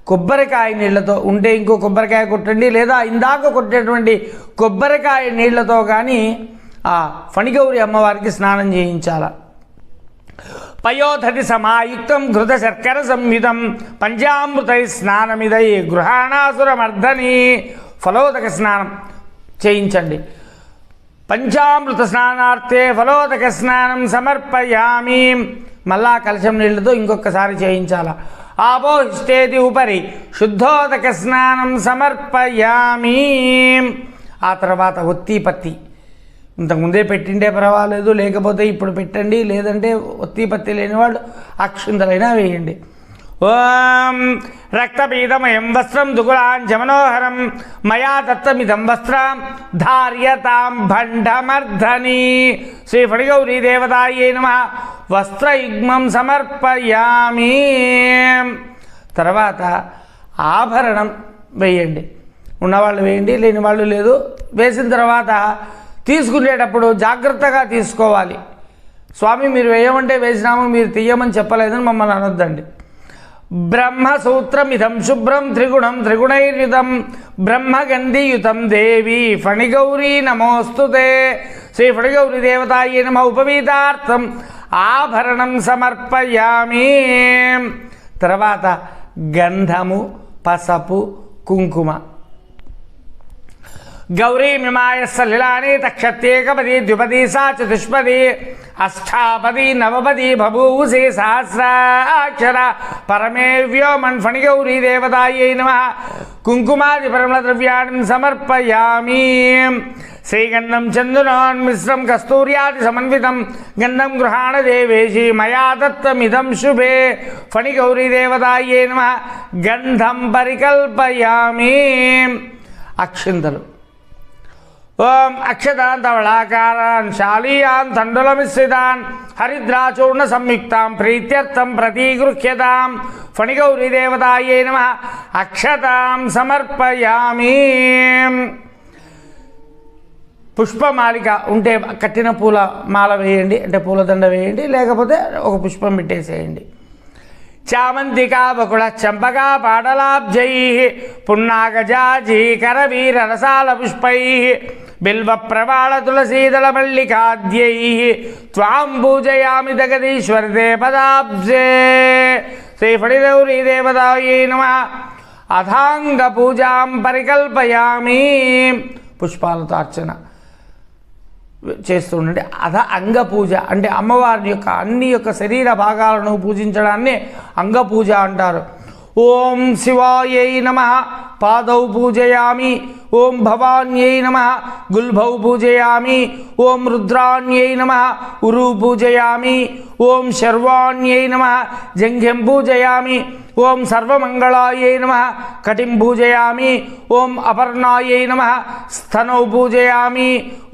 కొబ్బరికాయ నీళ్లతో ఉంటే ఇంకో కొబ్బరికాయ కొట్టండి, లేదా ఇందాక కొట్టేటువంటి కొబ్బరికాయ నీళ్లతో కానీ ఆ ఫణిగౌరి అమ్మవారికి స్నానం చేయించాల. పయోధతి సమాయుక్తం ఘృత శర్కర సంయుతం పంచామృతై స్నానమిదై గృహాణాసురమర్ధని. ఫలోదక స్నానం చేయించండి. పంచామృత స్నానార్థే ఫలోదక స్నానం సమర్పయామి. మళ్ళా కలశం నీళ్లతో ఇంకొకసారి చేయించాల. ఆపోహిష్టేతి ఉపరి శుద్ధోదక స్నానం సమర్పయామి. ఆ తర్వాత ఒత్తి పత్తి ఇంతకుముందే పెట్టిండే పర్వాలేదు, లేకపోతే ఇప్పుడు పెట్టండి, లేదంటే ఒత్తి పత్తి లేని వాళ్ళు అక్షింతలైనా వేయండి. ఓం రక్తపీతమయం వస్త్రం దుగులాంజమనోహరం మయా దత్తమిదం వస్త్రం ధార్యతాం భండమర్ధని. శ్రీ ఫణిగౌరీ దేవతాయై నమః వస్త్రయుగ్మం సమర్పయామి. తర్వాత ఆభరణం వేయండి. ఉన్నవాళ్ళు వేయండి, లేని వాళ్ళు లేదు. వేసిన తర్వాత తీసుకునేటప్పుడు జాగ్రత్తగా తీసుకోవాలి. స్వామి మీరు వేయమంటే వేసినాము, మీరు తీయమని చెప్పలేదని మమ్మల్ని అనొద్దండి. బ్రహ్మసూత్రమిదం శుభ్రం త్రిగుణం త్రిగుణైర్యుతం బ్రహ్మగంధియుతం దేవి ఫణిగౌరీ నమోస్తుతే. శ్రీ ఫణిగౌరీ దేవతాయై నమః ఉపవీతార్థం ఆభరణం సమర్పయామి. తర్వాత గంధము, పసపు, కుంకుమ. గౌరీమిమాయ సలిలాని తక్షత్యేకపది ద్విపది సా చతుష్పది అష్టాపది నవపది బభూసి సహస్రాక్షర పరమే వ్యోమన్ ఫణిగౌరీ దేవతాయై నమః కుంకుమాది పరిమళ ద్రవ్యాన్ని సమర్పయామి. శ్రీగంధం చందనోన్మిశ్రం కస్తూర్యాది సమన్వితం గంధం గృహాణ దేవేశి మయా దత్తమిదం శుభే ఫణిగౌరీ దేవతాయై నమః గంధం పరికల్పయామి. అక్షింతలు. ఓం అక్షతాన్ ధవళాకారాన్ శాలీయాన్ తండులమిశ్రితాన్ హరిద్రాచూర్ణ సంయుక్తాం ప్రీత్యర్థం ప్రతిగృహ్యతాం ఫణిగౌరీ దేవతాయై నమః అక్షతాం సమర్పయామి. పుష్పమాలిక ఉంటే కట్టిన పూల మాల వేయండి, అంటే పూలదండ వేయండి, లేకపోతే ఒక పుష్పం పెట్టేసేయండి. చామంతికా బకుళ చంపకా పాటలాబ్జై పున్నాగజాజీ కరవీర రసాల పుష్పై బిల్వ ప్రవాళ తులసీదళ మల్లికాద్యై త్వాం పూజయామి జగదీశ్వరతే పదాబ్జే. శ్రీ ఫణిగౌరీ దేవతాయై నమః అథాంగ పూజాం పరికల్పయామి. పుష్పాలతో అర్చన చేస్తుండండి. అంగ పూజ అంటే అమ్మవారి యొక్క అన్ని యొక్క శరీర భాగాలను పూజించడాన్ని అంగపూజ అంటారు. ఓం శివాయై నమః పాదౌ పూజయామి. ఓం భవాన్యై నమః గుల్భౌ పూజయామి. ఓం రుద్రాన్యై నమః ఉరు పూజయామి. ఓం శర్వాణ్యై నమః జంఘ్యం పూజయామి. ఓం సర్వమంగళాయై నమః కటిం పూజయామి. ఓం అపర్ణాయై నమః స్థనౌ పూజయామి.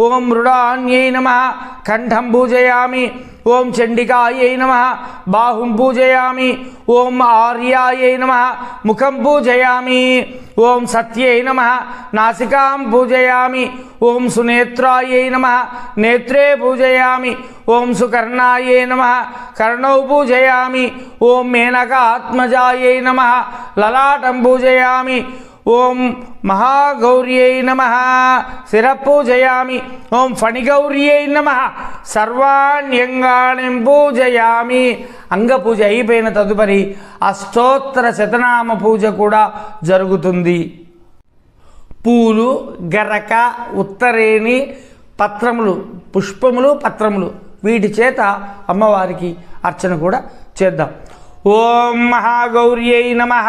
ఓం మృడాన్యై నమః కంఠం పూజయామి. ఓం చండికాయై నమః. బాహుం పూజయామి. ఓం ఆర్యాయై నమః. ముఖం పూజయామి. ఓం సత్యై నమః. నాసికాం పూజయామి. ఓం సునేత్రాయై నమః. నేత్రే పూజయామి. ఓం సుకర్ణాయై నమః. కర్ణౌ పూజయామి. ఓం మేనకాత్మజాయై నమః. లలాటం పూజయామి. ఓం మహాగౌర్యై నమః. శిరపూజయామి. ఓం ఫణిగౌర్యై నమః. సర్వాణ్యంగాణిం పూజయామి. అంగపూజ అయిపోయిన తదుపరి అష్టోత్తర శతనామ పూజ కూడా జరుగుతుంది. పూలు, గరక, ఉత్తరేణి, పత్రములు, పుష్పములు, పత్రములు వీటి చేత అమ్మవారికి అర్చన కూడా చేద్దాం. ఓం మహాగౌర్యై నమః.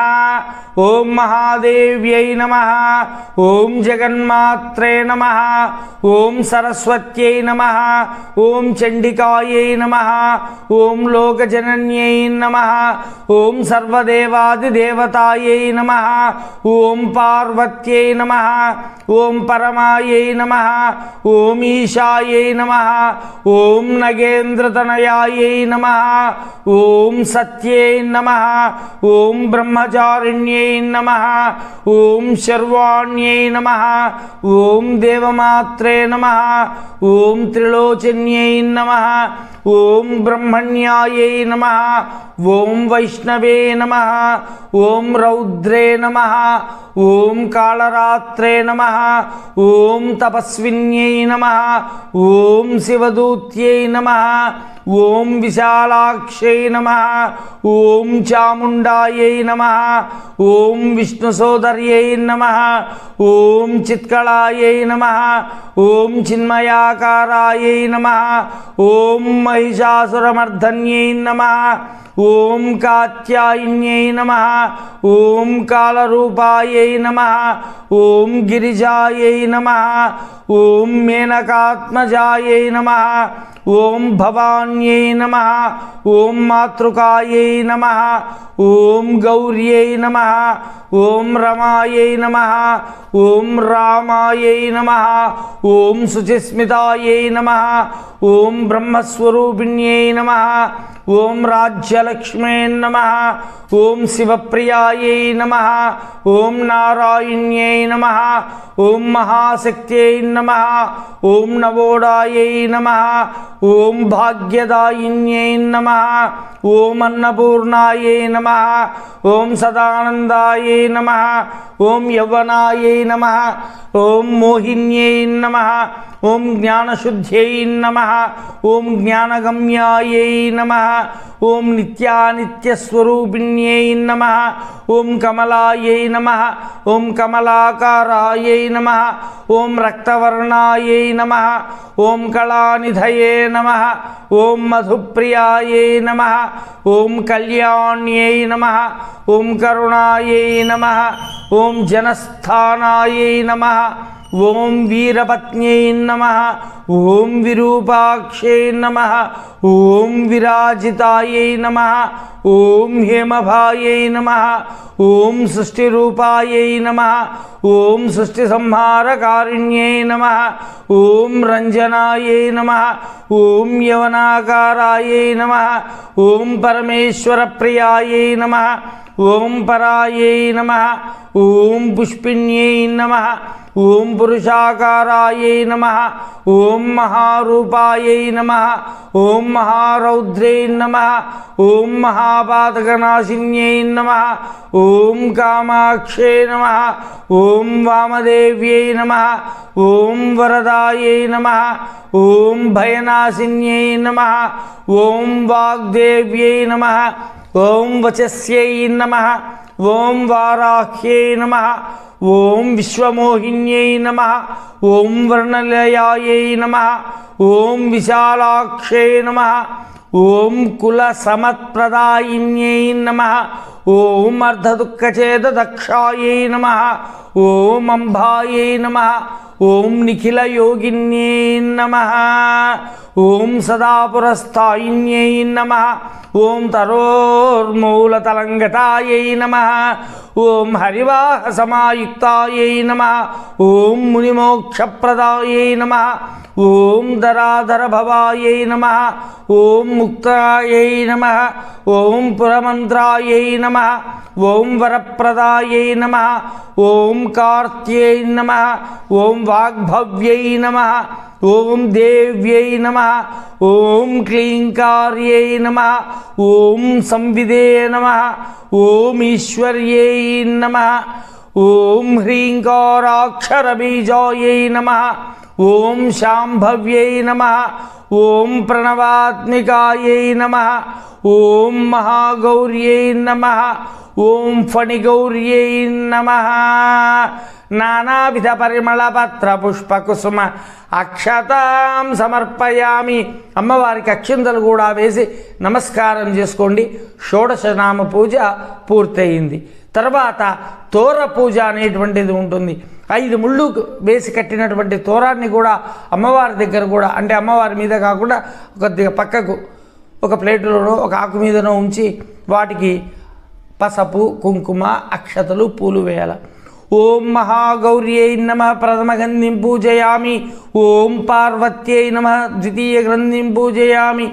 ఓం మహాదేవ్యై నమః. ఓం జగన్మాత్రే నమః. ఓం సరస్వత్యై నమః. ఓం చండికాయై నమః. ఓం లోకజనన్యై నమః. ఓం సర్వదేవాదిదేవతాయై నమః. ఓం పార్వత్యై నమః. ఓం పరమాయై నమః. ఓం ఈశాయై నమః. ఓం నగేంద్రతనయాయై నమః. ఓం సత్యై నమః. ఓం బ్రహ్మచారిణ్యై నమః. ఓం శర్వాణ్యై నమః. ఓం దేవమాత్రే నమః. ఓం త్రిలోచన్యై నమః. ఓం బ్రహ్మణ్యాయై నమః. ఓం వైష్ణవే నమః. ఓం రౌద్రే నమః. ఓం కాళరాత్రే నమః. ఓం తపస్విన్యై నమః. ఓం శివదూత్యై నమః. ఓం విశాలాక్షై నమః. ఓం చాముండాయై నమః. ఓం విష్ణుసోదర్యై నమః. ఓం చిత్కళాయై నమః. ఓం చిన్మయాకారాయై నమః. ఓం మహిషాసురమర్ధన్యై నమః. ఓం కాత్యాయన్యై నమః. ఓం కాలరూపాయై నమః. ఓం గిరిజాయై నమః. ఓం మేనకాత్మజాయై నమః. ఓం భవాన్యై నమః. ఓం మాతృకాయై నమః. ఓం గౌర్యై నమః. ఓం రమాయై నమః. ఓం రామాయై నమః. ఓం శుచిస్మితాయై నమః. ఓం బ్రహ్మస్వరూపిణ్యై నమః. ఓం రాజ్యలక్ష్మే నమః. ఓం శివప్రియాయై నమః. ఓం నారాయణ్యై నమః. ఓం మహాశక్త్యై నమః. ఓం నవోడాయై నమః. ఓం భాగ్యదాయిన్యై నమః. ఓం అన్నపూర్ణాయై నమః. ఓం సదానందాయై నమః. ఓం యవ్వనాయై నమః. ఓం మోహిన్యై నమః. ఓం జ్ఞానశుద్ధ్యై నమః. ఓం జ్ఞానగమ్యాయై నమః. ఓం నిత్యానిత్యస్వరూపిణ్యై నమః. ఓం కమలాయై నమః. ఓం కమలాకారాయై నమః. ఓం రక్తవర్ణాయై నమః. ఓం కళానిధయే నమః. ఓం మధుప్రియాయై నమః. ఓం కళ్యాణ్యై నమః. ఓం కరుణాయై నమః. ఓం జనస్థానాయై నమః. ఓం వీరపత్న్యై నమః. ఓం విరూపాక్షై నమః. ఓం విరాజితాయై నమః. ఓం హేమభాయై నమః. ఓం సృష్టిరూపాయై నమః. ఓం సృష్టి సంహారకారిణ్యై నమః. ఓం రంజనాయై నమః. ఓం యవనాకారాయై నమః. ఓం పరమేశ్వరప్రియాయై నమః. ఓం పరాయై నమః. ఓం పుష్పిణ్యై నమః. ఓం పురుషాకారాయై నమః. ఓం మహారూపాయై నమః. ఓం మహారౌద్రై నమః. ఓం మహాపాతకనాశిన్యై నమః. ఓం కామాక్షై నమః. ఓం వామదేవ్యై నమః. ఓం వరదాయై నమః. ఓం భయనాశిన్యై నమః. ఓం వాగ్దేవ్యై నమః. ఓం వచస్యై నమః. ఓం వారాహ్యై నమః. ఓం విశ్వమోహిన్యై నమః. ఓం వర్ణలయాయై నమః. ఓం విశాలాక్షై నమః. ఓం కులసమత్ప్రదాయిన్యై నమః. ఓం అర్ధదుఃఖచేతదక్షాయై నమః. ఓం అంబాయై నమః. ఓం నిఖిలయోగిన్యై నమః. ఓం సదాపురస్థాయిన్యై నమః. ఓం తరోర్మూలతలంగతాయై నమః. ఓం హరివాహసమాయుక్తాయై నమః. ఓం మునిమోక్షప్రదాయై నమః. ఓం ధరాధరభవాయై నమః. ఓం ముక్తాయై నమః. ఓం పురమంత్రాయై నమః. ఓం వరప్రదాయై నమః. ఓం కార్త్యై నమః. ఓం వాగ్భవ్యై నమః. ఓం దేవ్యై నమః. ఓం క్లీంకార్యై నమః. ఓం సంవిదే నమః. ఓం ఈశ్వర్యై నమః. ఓం హ్రీంకారాక్షరబీజాయై నమః. ఓం శాంభవ్యై నమః. ఓం ప్రణవాత్మికాయై నమః. ఓం మహాగౌర్యై నమః. ఓం ఫణిగౌర్యై నమః. నానావిధ పరిమళపత్ర పుష్పకుసుమ అక్షతాం సమర్పయామి. అమ్మవారికి అక్షింతలు కూడా వేసి నమస్కారం చేసుకోండి. షోడశనామ పూజ పూర్తయింది. తర్వాత తోర పూజ అనేటువంటిది ఉంటుంది. 5 ముళ్ళు వేసి కట్టినటువంటి తోరాన్ని కూడా అమ్మవారి దగ్గర కూడా, అంటే అమ్మవారి మీద కాకుండా కొద్దిగా పక్కకు ఒక ప్లేటులోనో ఒక ఆకు మీదనో ఉంచి వాటికి పసుపు కుంకుమ అక్షతలు పూలు వేయాలి. ఓం మహాగౌర్యై నమః ప్రథమ గంధిం పూజయామి. ఓం పార్వత్యై నమః ద్వితీయ గ్రంథిం పూజయామి.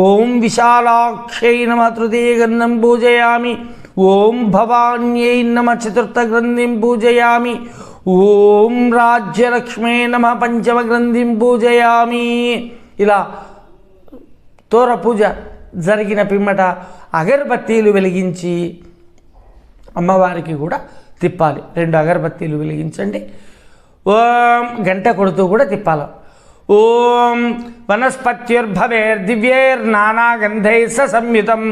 ఓం విశాలాక్షై నమః తృతీయ గంధం పూజయామి. ఓం భవాన్యై నమః చతుర్థ గ్రంథిం పూజయామి. ఓం రాజ్యలక్ష్మే నమః పంచమ గ్రంథిం పూజయామి. ఇలా తోర పూజ జరిగిన పిమ్మట అగరబత్తీలు వెలిగించి అమ్మవారికి కూడా తిప్పాలి. 2 అగరబత్తీలు వెలిగించండి. ఓం గంట కొడుతూ కూడా తిప్పాలి. ఓం వనస్పత్యుర్భవేర్దివ్యైర్నానాగంధైః సంయుతం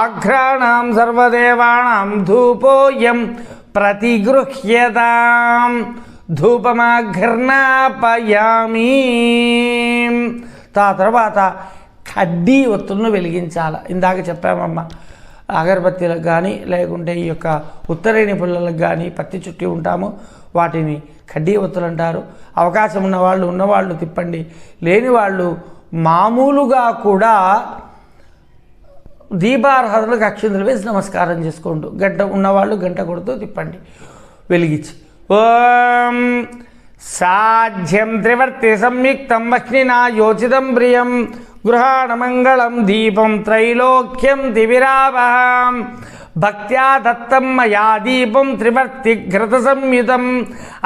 ఆఘ్రాణాం సర్వదేవానాం ధూపోయం ప్రతిగృహ్యతాం ధూపమాఘ్రాపయామి. తర్వాత కడ్డీ ఒత్తులను వెలిగించాలి. ఇందాక చెప్పామమ్మ, అగరబత్తీలకు కానీ లేకుంటే ఈ యొక్క ఉత్తరేణి పుల్లలకు కానీ పత్తి చుట్టి ఉంటాము, వాటిని కడ్డీ ఒత్తులు అంటారు. అవకాశం ఉన్నవాళ్ళు తిప్పండి. లేని వాళ్ళు మామూలుగా కూడా దీపారాధనలకు అక్షింతలు వేసి నమస్కారం చేసుకోండి. గంట ఉన్నవాళ్ళు గంట కొడుతూ తిప్పండి వెలిగించి. ఓం సాధ్యం త్రివర్తి సంయుక్తం వహ్నినా యోచితం ప్రియం గృహాణమంగళం దీపం త్రైలోక్యం దివిరావహం భక్త్యా దత్తం మయా దీపం త్రివర్తి ఘృత సంయుతం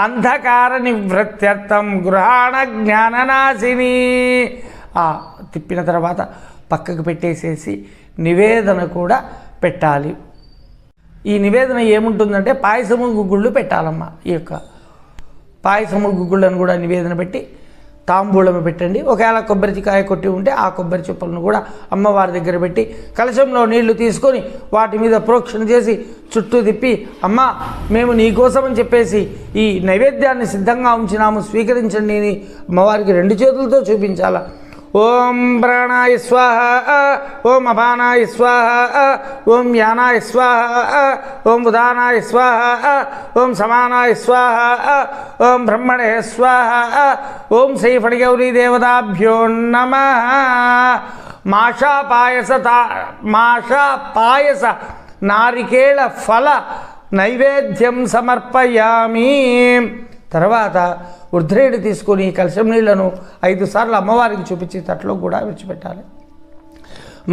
అంధకార నివృత్త్యర్థం గృహాణ జ్ఞాననాశిని. తిప్పిన తర్వాత పక్కకు పెట్టేసేసి నివేదన కూడా పెట్టాలి. ఈ నివేదన ఏముంటుందంటే పాయసము గుగ్గుళ్ళు పెట్టాలమ్మ. ఈ యొక్క పాయసము గుగ్గుళ్ళను కూడా నివేదన పెట్టి తాంబూలము పెట్టండి. ఒకవేళ కొబ్బరికాయ కొట్టి ఉంటే ఆ కొబ్బరి చెప్పులను కూడా అమ్మవారి దగ్గర పెట్టి కలశంలో నీళ్లు తీసుకొని వాటి మీద ప్రోక్షణ చేసి చుట్టూ తిప్పి, అమ్మ మేము నీకోసమని చెప్పేసి ఈ నైవేద్యాన్ని సిద్ధంగా ఉంచినాము, స్వీకరించండి అని అమ్మవారికి 2 చేతులతో చూపించాలా. ఓం ప్రాణాయ స్వాహ. ఓం అపానాయ స్వాహ. ఓం యానాయ స్వాహ. ఓం ఉదానాయ స్వాహ. ఓం సమానాయ స్వాహ. ఓం బ్రహ్మణే స్వాహ. ఓం శ్రీ ఫణిగౌరీ దేవతాభ్యో నమః. మాషా పాయస నారికేళ ఫల నైవేద్యం సమర్పయామి. తర్వాత వృద్ధ్రేయుడు తీసుకొని కలశం నీళ్లను 5 సార్లు అమ్మవారికి చూపించి తట్లో కూడా విడిచిపెట్టాలి.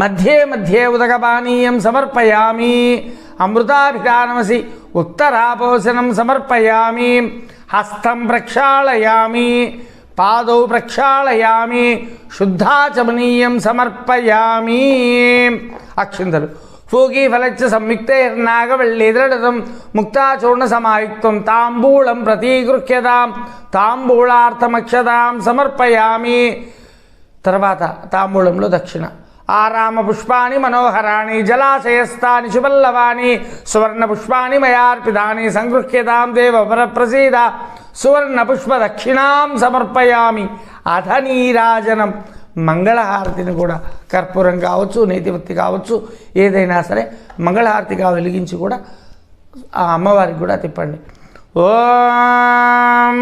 మధ్యే మధ్యే ఉదకపానీయం సమర్పయామి. అమృతాభిధానమసి ఉత్తరాపోషణం సమర్పయామి. హస్తం ప్రక్షాళయామి. పాదౌ ప్రక్షాళయామి. శుద్ధాచమనీయం సమర్పయామి. అక్షింతలు పూగీ ఫలచ్చ సంయుక్తైర్నాగవల్లీదృఢం ముక్తాచూర్ణ సమాయుక్తం తాంబూలం ప్రతిగృహ్యతాం తాంబూలార్థమక్షతాం సమర్పయామి. తర్వాత తాంబూలంలో దక్షిణ. ఆరామ పుష్పాని మనోహరాణి జలాశయస్థాని శుభల్లవాని సువర్ణ పుష్పాని మయార్పితాని సంగృహ్యతాం దేవవర ప్రసీద సువర్ణ పుష్ప దక్షిణాం సమర్పయామి. అధ నీరాజనం. మంగళహారతిని కూడా కర్పూరం కావచ్చు, నేతివత్తి కావచ్చు, ఏదైనా సరే మంగళహారతిగా వెలిగించి కూడా ఆ అమ్మవారికి కూడా తిప్పండి. ఓం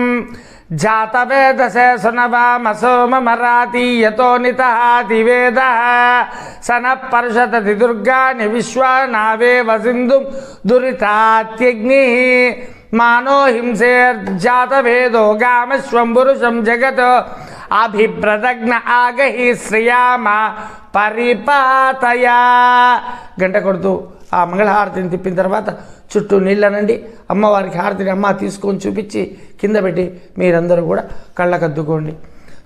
జాతవేదసే సునవామసోమరాతి యతో నితహాతి వేద సన పరుషతతి దుర్గాని విశ్వానావేవ సింధు దురితాత్యగ్ని మానో హింసేర్జాతవేదో గామశ్వం పురుషం జగత్ అభిప్రదగ్న ఆగహి శ్రియామ పరిపాతయా. గంట కొడుతూ ఆ మంగళహారతిని తిప్పిన తర్వాత చుట్టూ నీళ్ళనండి, అమ్మవారికి హారతిని అమ్మ తీసుకొని చూపించి కింద పెట్టి మీరందరూ కూడా కళ్ళకద్దుకోండి.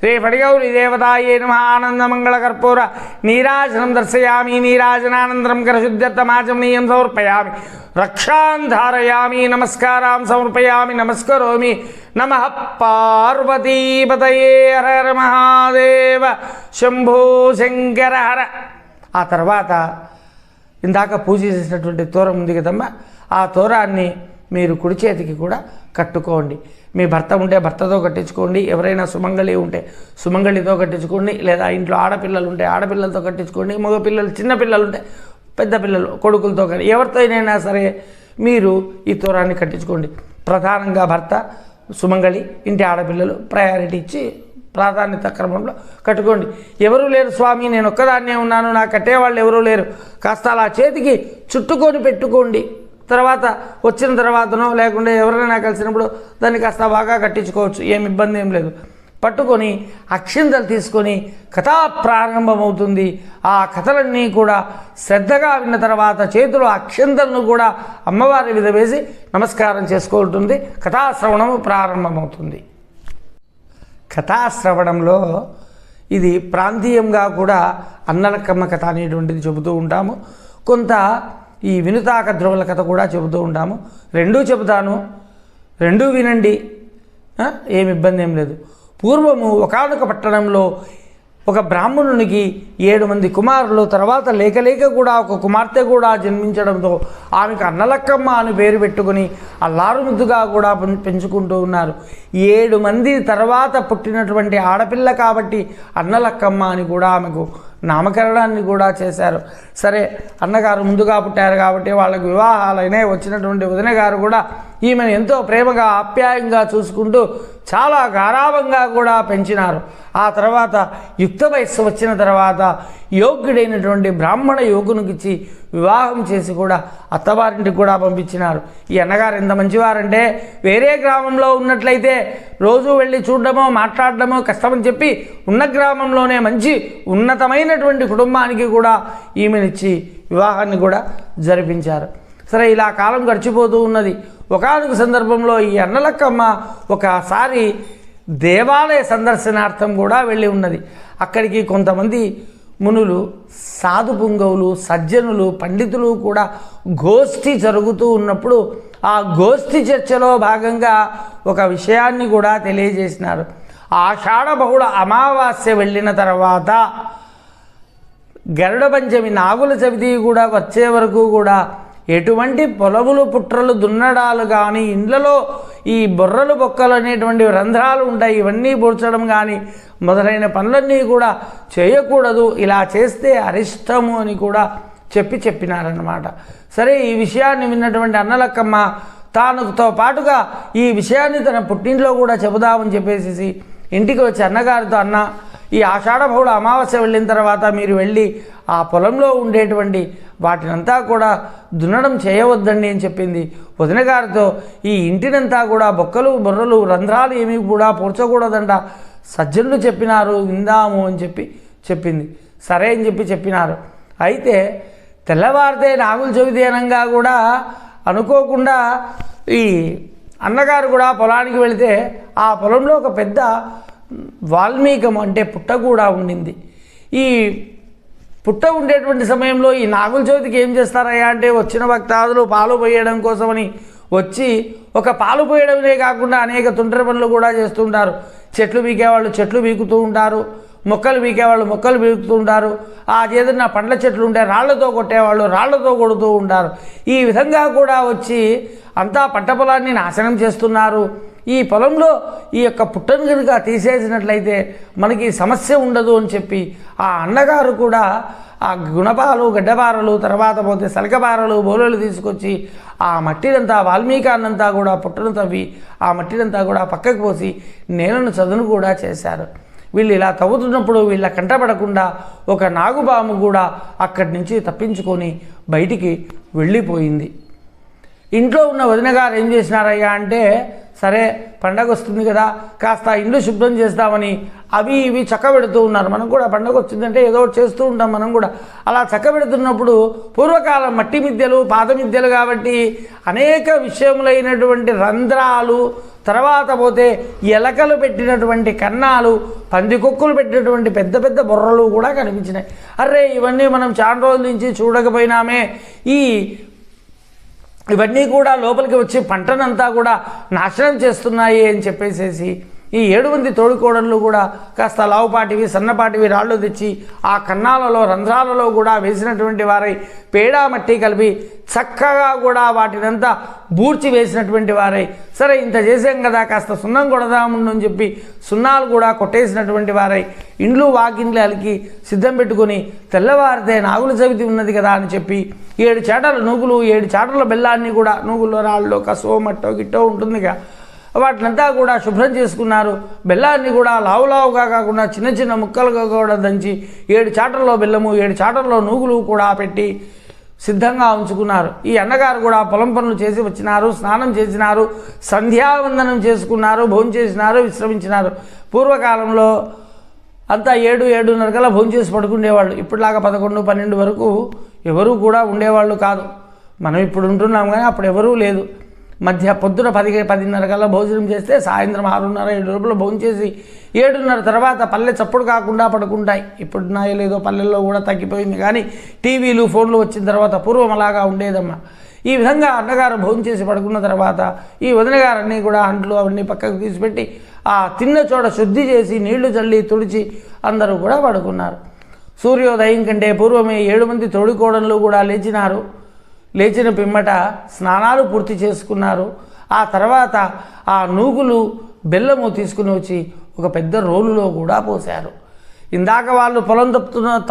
రేపడిగౌరి దేవతాయే నమః ఆనందమంగళకర్పూర నీరాజనం దర్శయామి. నీరాజనానంతరం కరశుద్ధ్యర్థమాచమనీయం సమర్పయామి. రక్షాం ధారయామి. నమస్కారాం సమర్పయామి. నమస్కరోమి. నమః పార్వతీపతయే. హర హర మహాదేవ శంభో శంకర హర. ఆ తర్వాత ఇందాక పూజ చేసినటువంటి తోరం ఉంది కదమ్మా, ఆ తోరాన్ని మీరు కుడి చేతికి కూడా కట్టుకోండి. మీ భర్త ఉంటే భర్తతో కట్టించుకోండి, ఎవరైనా సుమంగళి ఉంటే సుమంగళితో కట్టించుకోండి, లేదా ఇంట్లో ఆడపిల్లలు ఉంటే ఆడపిల్లలతో కట్టించుకోండి, మగపిల్లలు చిన్నపిల్లలు ఉంటే పెద్ద పిల్లలు కొడుకులతో కానీ ఎవరితో అయినా సరే మీరు ఈ తోరాన్ని కట్టించుకోండి. ప్రధానంగా భర్త, సుమంగళి, ఇంటి ఆడపిల్లలు ప్రయారిటీ ఇచ్చి ప్రాధాన్యత క్రమంలో కట్టుకోండి. ఎవరూ లేరు స్వామి, నేను ఒక్కదాన్నే ఉన్నాను, నాకు కట్టేవాళ్ళు ఎవరూ లేరు, కాస్త అలా చేతికి చుట్టుకొని పెట్టుకోండి. తర్వాత వచ్చిన తర్వాతనో లేకుంటే ఎవరైనా కలిసినప్పుడు దాన్ని కాస్త బాగా కట్టించుకోవచ్చు, ఏమి ఇబ్బంది ఏం లేదు. పట్టుకొని అక్షింతలు తీసుకొని కథ ప్రారంభమవుతుంది. ఆ కథలన్నీ కూడా శ్రద్ధగా విన్న తర్వాత చేతిలో అక్షింతలను కూడా అమ్మవారి మీద వేసి నమస్కారం చేసుకుంటుంది. కథాశ్రవణము ప్రారంభమవుతుంది. కథాశ్రవణంలో ఇది ప్రాంతీయంగా కూడా అన్నలక్కమ్మ కథ అనేటువంటిది చెబుతూ ఉంటాము. కొంత ఈ వినుతాక ధ్రువుల కథ కూడా చెబుతూ ఉంటాము. రెండూ చెబుతాను, రెండూ వినండి, ఏమి ఇబ్బంది ఏం లేదు. పూర్వము ఒకానొక పట్టణంలో ఒక బ్రాహ్మణునికి 7 మంది కుమారులు, తర్వాత లేక కూడా ఒక కుమార్తె కూడా జన్మించడంతో ఆమెకు అన్నలక్కమ్మ అని పేరు పెట్టుకుని అల్లారు ముద్దుగా కూడా పెంచుకుంటూ ఉన్నారు. 7 మంది తర్వాత పుట్టినటువంటి ఆడపిల్ల కాబట్టి అన్నలక్కమ్మ అని కూడా ఆమెకు నామకరణాన్ని కూడా చేశారు. సరే, అన్నగారు ముందుగా పుట్టారు కాబట్టి వాళ్ళకు వివాహాలైనా వచ్చినటువంటి వదిన గారు కూడా ఈమెను ఎంతో ప్రేమగా ఆప్యాయంగా చూసుకుంటూ చాలా గారాభంగా కూడా పెంచినారు. ఆ తర్వాత యుక్త వయస్సు వచ్చిన తర్వాత యోగ్యుడైనటువంటి బ్రాహ్మణ యువకునికిచ్చి వివాహం చేసి కూడా అత్తవారింటికి కూడా పంపించినారు. ఈ అన్నగారు ఎంత మంచివారంటే వేరే గ్రామంలో ఉన్నట్లయితే రోజు వెళ్ళి చూడడమో మాట్లాడడమో కష్టమని చెప్పి ఉన్న గ్రామంలోనే మంచి ఉన్నతమైనటువంటి కుటుంబానికి కూడా ఈమెనిచ్చి వివాహాన్ని కూడా జరిపించారు. సరే, ఇలా కాలం గడిచిపోతూ ఉన్నది. ఒకానొక సందర్భంలో ఈ అన్నలక్కమ్మ ఒకసారి దేవాలయ సందర్శనార్థం కూడా వెళ్ళి ఉన్నది. అక్కడికి కొంతమంది మునులు, సాధు పుంగవులు, సజ్జనులు, పండితులు కూడా గోష్ఠి జరుగుతూ ఉన్నప్పుడు ఆ గోష్ఠి చర్చలో భాగంగా ఒక విషయాన్ని కూడా తెలియజేసినారు. ఆషాఢ బహుళ అమావాస్య వెళ్ళిన తర్వాత గరుడ పంచమి నాగుల చవితి కూడా వచ్చే వరకు కూడా ఎటువంటి పొలములు పుట్రలు దున్నడాలు కానీ, ఇండ్లలో ఈ బొర్రలు బొక్కలు అనేటువంటి రంధ్రాలు ఉంటాయి, ఇవన్నీ పూడ్చడం కానీ మొదలైన పనులన్నీ కూడా చేయకూడదు, ఇలా చేస్తే అరిష్టము అని కూడా చెప్పినారన్నమాట. సరే, ఈ విషయాన్ని విన్నటువంటి అన్నలక్కమ్మ తానుతో పాటుగా ఈ విషయాన్ని తన పుట్టింట్లో కూడా చెబుదామని చెప్పేసి ఇంటికి వచ్చి అన్నగారితో, అన్న, ఈ ఆషాఢ బహుళ అమావాస్య వెళ్ళిన తర్వాత మీరు వెళ్ళి ఆ పొలంలో ఉండేటువంటి వాటినంతా కూడా దున్నడం చేయవద్దండి అని చెప్పింది. వదిన గారితో ఈ ఇంటినంతా కూడా బొక్కలు బొర్రలు రంధ్రాలు ఏమీ కూడా పూడ్చకూడదంట, సజ్జనులు చెప్పినారు, విందాము అని చెప్పింది. సరే అని చెప్పినారు. అయితే తెల్లవారితే నాగుల చవితి అనంగా కూడా అనుకోకుండా ఈ అన్నగారు కూడా పొలానికి వెళితే ఆ పొలంలో ఒక పెద్ద వాల్మీకం అంటే పుట్ట కూడా ఉండింది. ఈ పుట్ట ఉండేటువంటి సమయంలో ఈ నాగుల చవితికి ఏం చేస్తారయ్యా అంటే వచ్చిన భక్తాదులు పాలు పోయడం కోసమని వచ్చి ఒక పాలు పోయడమే కాకుండా అనేక తుంటరి పనులు కూడా చేస్తుంటారు. చెట్లు బీకేవాళ్ళు చెట్లు బీకుతూ ఉంటారు, మొక్కలు బీకేవాళ్ళు మొక్కలు బీకుతూ ఉంటారు, ఆ ఏదైనా పండ్ల చెట్లు ఉంటే రాళ్లతో కొట్టేవాళ్ళు రాళ్లతో కొడుతూ ఉంటారు. ఈ విధంగా కూడా వచ్చి అంతా పంట పొలాన్ని నాశనం చేస్తున్నారు. ఈ పొలంలో ఈ యొక్క పుట్టను కనుక తీసేసినట్లయితే మనకి సమస్య ఉండదు అని చెప్పి ఆ అన్నగారు కూడా ఆ గుణపాలు గడ్డపారలు తర్వాత పోతే సలకపారలు బోలలు తీసుకొచ్చి ఆ మట్టినంతా వాల్మీకాన్నంతా కూడా పుట్టను తవ్వి ఆ మట్టినంతా కూడా పక్కకు పోసి నేలను చదును కూడా చేశారు. వీళ్ళు ఇలా తవ్వుతున్నప్పుడు వీళ్ళ కంటపడకుండా ఒక నాగుపాము కూడా అక్కడి నుంచి తప్పించుకొని బయటికి వెళ్ళిపోయింది. ఇంట్లో ఉన్న వదిన గారు ఏం చేసినారయ్యా అంటే, సరే పండగ వస్తుంది కదా కాస్త ఇల్లు శుభ్రం చేస్తామని అవి ఇవి చక్కబెడుతూ ఉన్నారు. మనం కూడా పండగ వచ్చిందంటే ఏదో చేస్తూ ఉంటాం. మనం కూడా అలా చక్కబెడుతున్నప్పుడు పూర్వకాలం మట్టి మిద్దెలు పాత మిద్దెలు కాబట్టి అనేక విషయములైనటువంటి రంధ్రాలు, తర్వాత పోతే ఎలకలు పెట్టినటువంటి కన్నాలు, పందికొక్కులు పెట్టినటువంటి పెద్ద పెద్ద బొర్రలు కూడా కనిపించినాయి. అరే ఇవన్నీ మనం చాలా రోజుల నుంచి చూడకపోయినామే, ఇవన్నీ కూడా లోపలికి వచ్చి పంటనంతా కూడా నాశనం చేస్తున్నాయి అని చెప్పేసేసి ఈ 7 మంది తోడుకోడళ్ళు కూడా కాస్త లావుపాటివి సన్నపాటివి రాళ్ళు తెచ్చి ఆ కన్నాలలో రంధ్రాలలో కూడా వేసినటువంటి వారై పేడా మట్టి కలిపి చక్కగా కూడా వాటినంతా బూడ్చి వేసినటువంటి వారై, సరే ఇంత చేసాం కదా కాస్త సున్నం కొడదాముండు అని చెప్పి సున్నాలు కూడా కొట్టేసినటువంటి వారై ఇండ్లు వాకిండ్లు అలికి సిద్ధం పెట్టుకొని తెల్లవారితే నాగుల చవితి ఉన్నది కదా అని చెప్పి 7 చాటల నూగులు 7 చాటల బెల్లాన్ని కూడా నూగుల్లో రాళ్ళలో కసో మట్టో గిట్టో ఉంటుందిగా వాటినంతా కూడా శుభ్రం చేసుకున్నారు. బెల్లాన్ని కూడా లావులావుగా కాకుండా చిన్న చిన్న ముక్కలుగా కూడా దంచి 7 చాటల్లో బెల్లము 7 చాటల్లో నూగులు కూడా పెట్టి సిద్ధంగా ఉంచుకున్నారు. ఈ అన్నగారు కూడా పొలం పనులు చేసి వచ్చినారు, స్నానం చేసినారు, సంధ్యావందనం చేసుకున్నారు, భోంచేసినారు, విశ్రమించినారు. పూర్వకాలంలో అంతా 7-7:30 కల్లా భోంచేసి పడుకునేవాళ్ళు. ఇప్పటిలాగా 11-12 వరకు ఎవరూ కూడా ఉండేవాళ్ళు కాదు. మనం ఇప్పుడు ఉంటున్నాం కానీ అప్పుడు ఎవరూ లేదు. మధ్య పొద్దున 10-10:30 కల్లా భోజనం చేస్తే సాయంత్రం 6:30-7 లోపల భోంచేసి 7:30 తర్వాత పల్లె చప్పుడు కాకుండా పడుకుంటాయి. ఇప్పుడున్నాయో లేదో పల్లెల్లో కూడా తగ్గిపోయింది కానీ టీవీలు ఫోన్లు వచ్చిన తర్వాత పూర్వం అలాగా ఉండేదమ్మా. ఈ విధంగా అన్నగారు భోంచేసి పడుకున్న తర్వాత ఈ వదిన గారన్నీ కూడా అంట్లు అవన్నీ పక్కకు తీసిపెట్టి ఆ తిన్న చోట శుద్ధి చేసి నీళ్లు చల్లి తుడిచి అందరూ కూడా పడుకున్నారు. సూర్యోదయం కంటే పూర్వమే 7 మంది తోడుకోడళ్ళు కూడా లేచినారు. లేచిన పిమ్మట స్నానాలు పూర్తి చేసుకున్నారు. ఆ తర్వాత ఆ నూగులు బెల్లము తీసుకుని వచ్చి ఒక పెద్ద రోలులో కూడా పోశారు. ఇందాక వాళ్ళు పొలం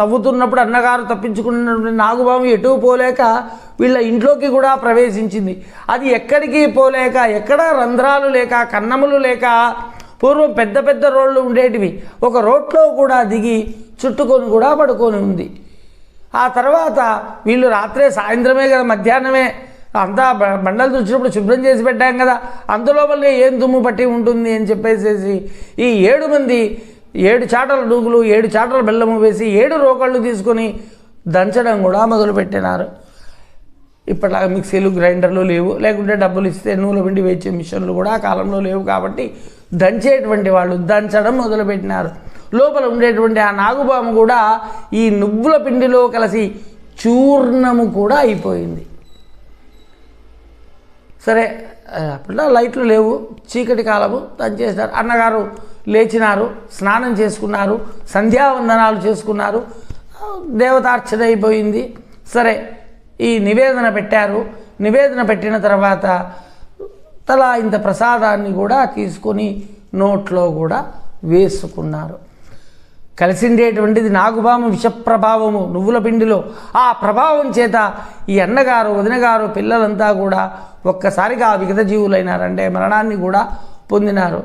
తవ్వుతున్నప్పుడు అన్నగారు తప్పించుకున్నటువంటి నాగుపాము ఎటు పోలేక వీళ్ళ ఇంట్లోకి కూడా ప్రవేశించింది. అది ఎక్కడికి పోలేక ఎక్కడ రంధ్రాలు లేక కన్నములు లేక పూర్వం పెద్ద పెద్ద రోళ్ళు ఉండేటివి ఒక రోట్లో కూడా దిగి చుట్టుకొని కూడా పడుకొని ఉంది. ఆ తర్వాత వీళ్ళు రాత్రే సాయంత్రమే కదా మధ్యాహ్నమే అంతా బండలు తుడిచినప్పుడు శుభ్రం చేసి పెట్టాం కదా అందులోపలే ఏం దుమ్ము పట్టి ఉంటుంది అని చెప్పేసేసి ఈ 7 మంది 7 చాటల నూగులు 7 చాటల బెల్లము వేసి 7 రోకళ్ళు తీసుకొని దంచడం కూడా మొదలుపెట్టినారు. ఇప్పటిలాగా మిక్సీలు గ్రైండర్లు లేవు, లేకుంటే డబ్బులు ఇస్తే నూనె పిండి వేసే మిషన్లు కూడా ఆ కాలంలో లేవు కాబట్టి దంచేటువంటి వాళ్ళు దంచడం మొదలుపెట్టినారు. లోపల ఉండేటువంటి ఆ నాగుపాము కూడా ఈ నువ్వుల పిండిలో కలిసి చూర్ణము కూడా అయిపోయింది. సరే అప్పుడు లైట్లు లేవు, చీకటి కాలము దంచేసినారు. అన్నగారు లేచినారు, స్నానం చేసుకున్నారు, సంధ్యావందనాలు చేసుకున్నారు, దేవతార్చన అయిపోయింది. సరే ఈ నివేదన పెట్టారు. నివేదన పెట్టిన తర్వాత తలా ఇంత ప్రసాదాన్ని కూడా తీసుకొని నోట్లో కూడా వేసుకున్నారు. కలిసిండేటువంటిది నాగుపాము విషప్రభావము నువ్వుల పిండిలో. ఆ ప్రభావం చేత ఈ అన్నగారు వదినగారు పిల్లలంతా కూడా ఒక్కసారిగా విగత జీవులైనారంటే మరణాన్ని కూడా పొందినారు.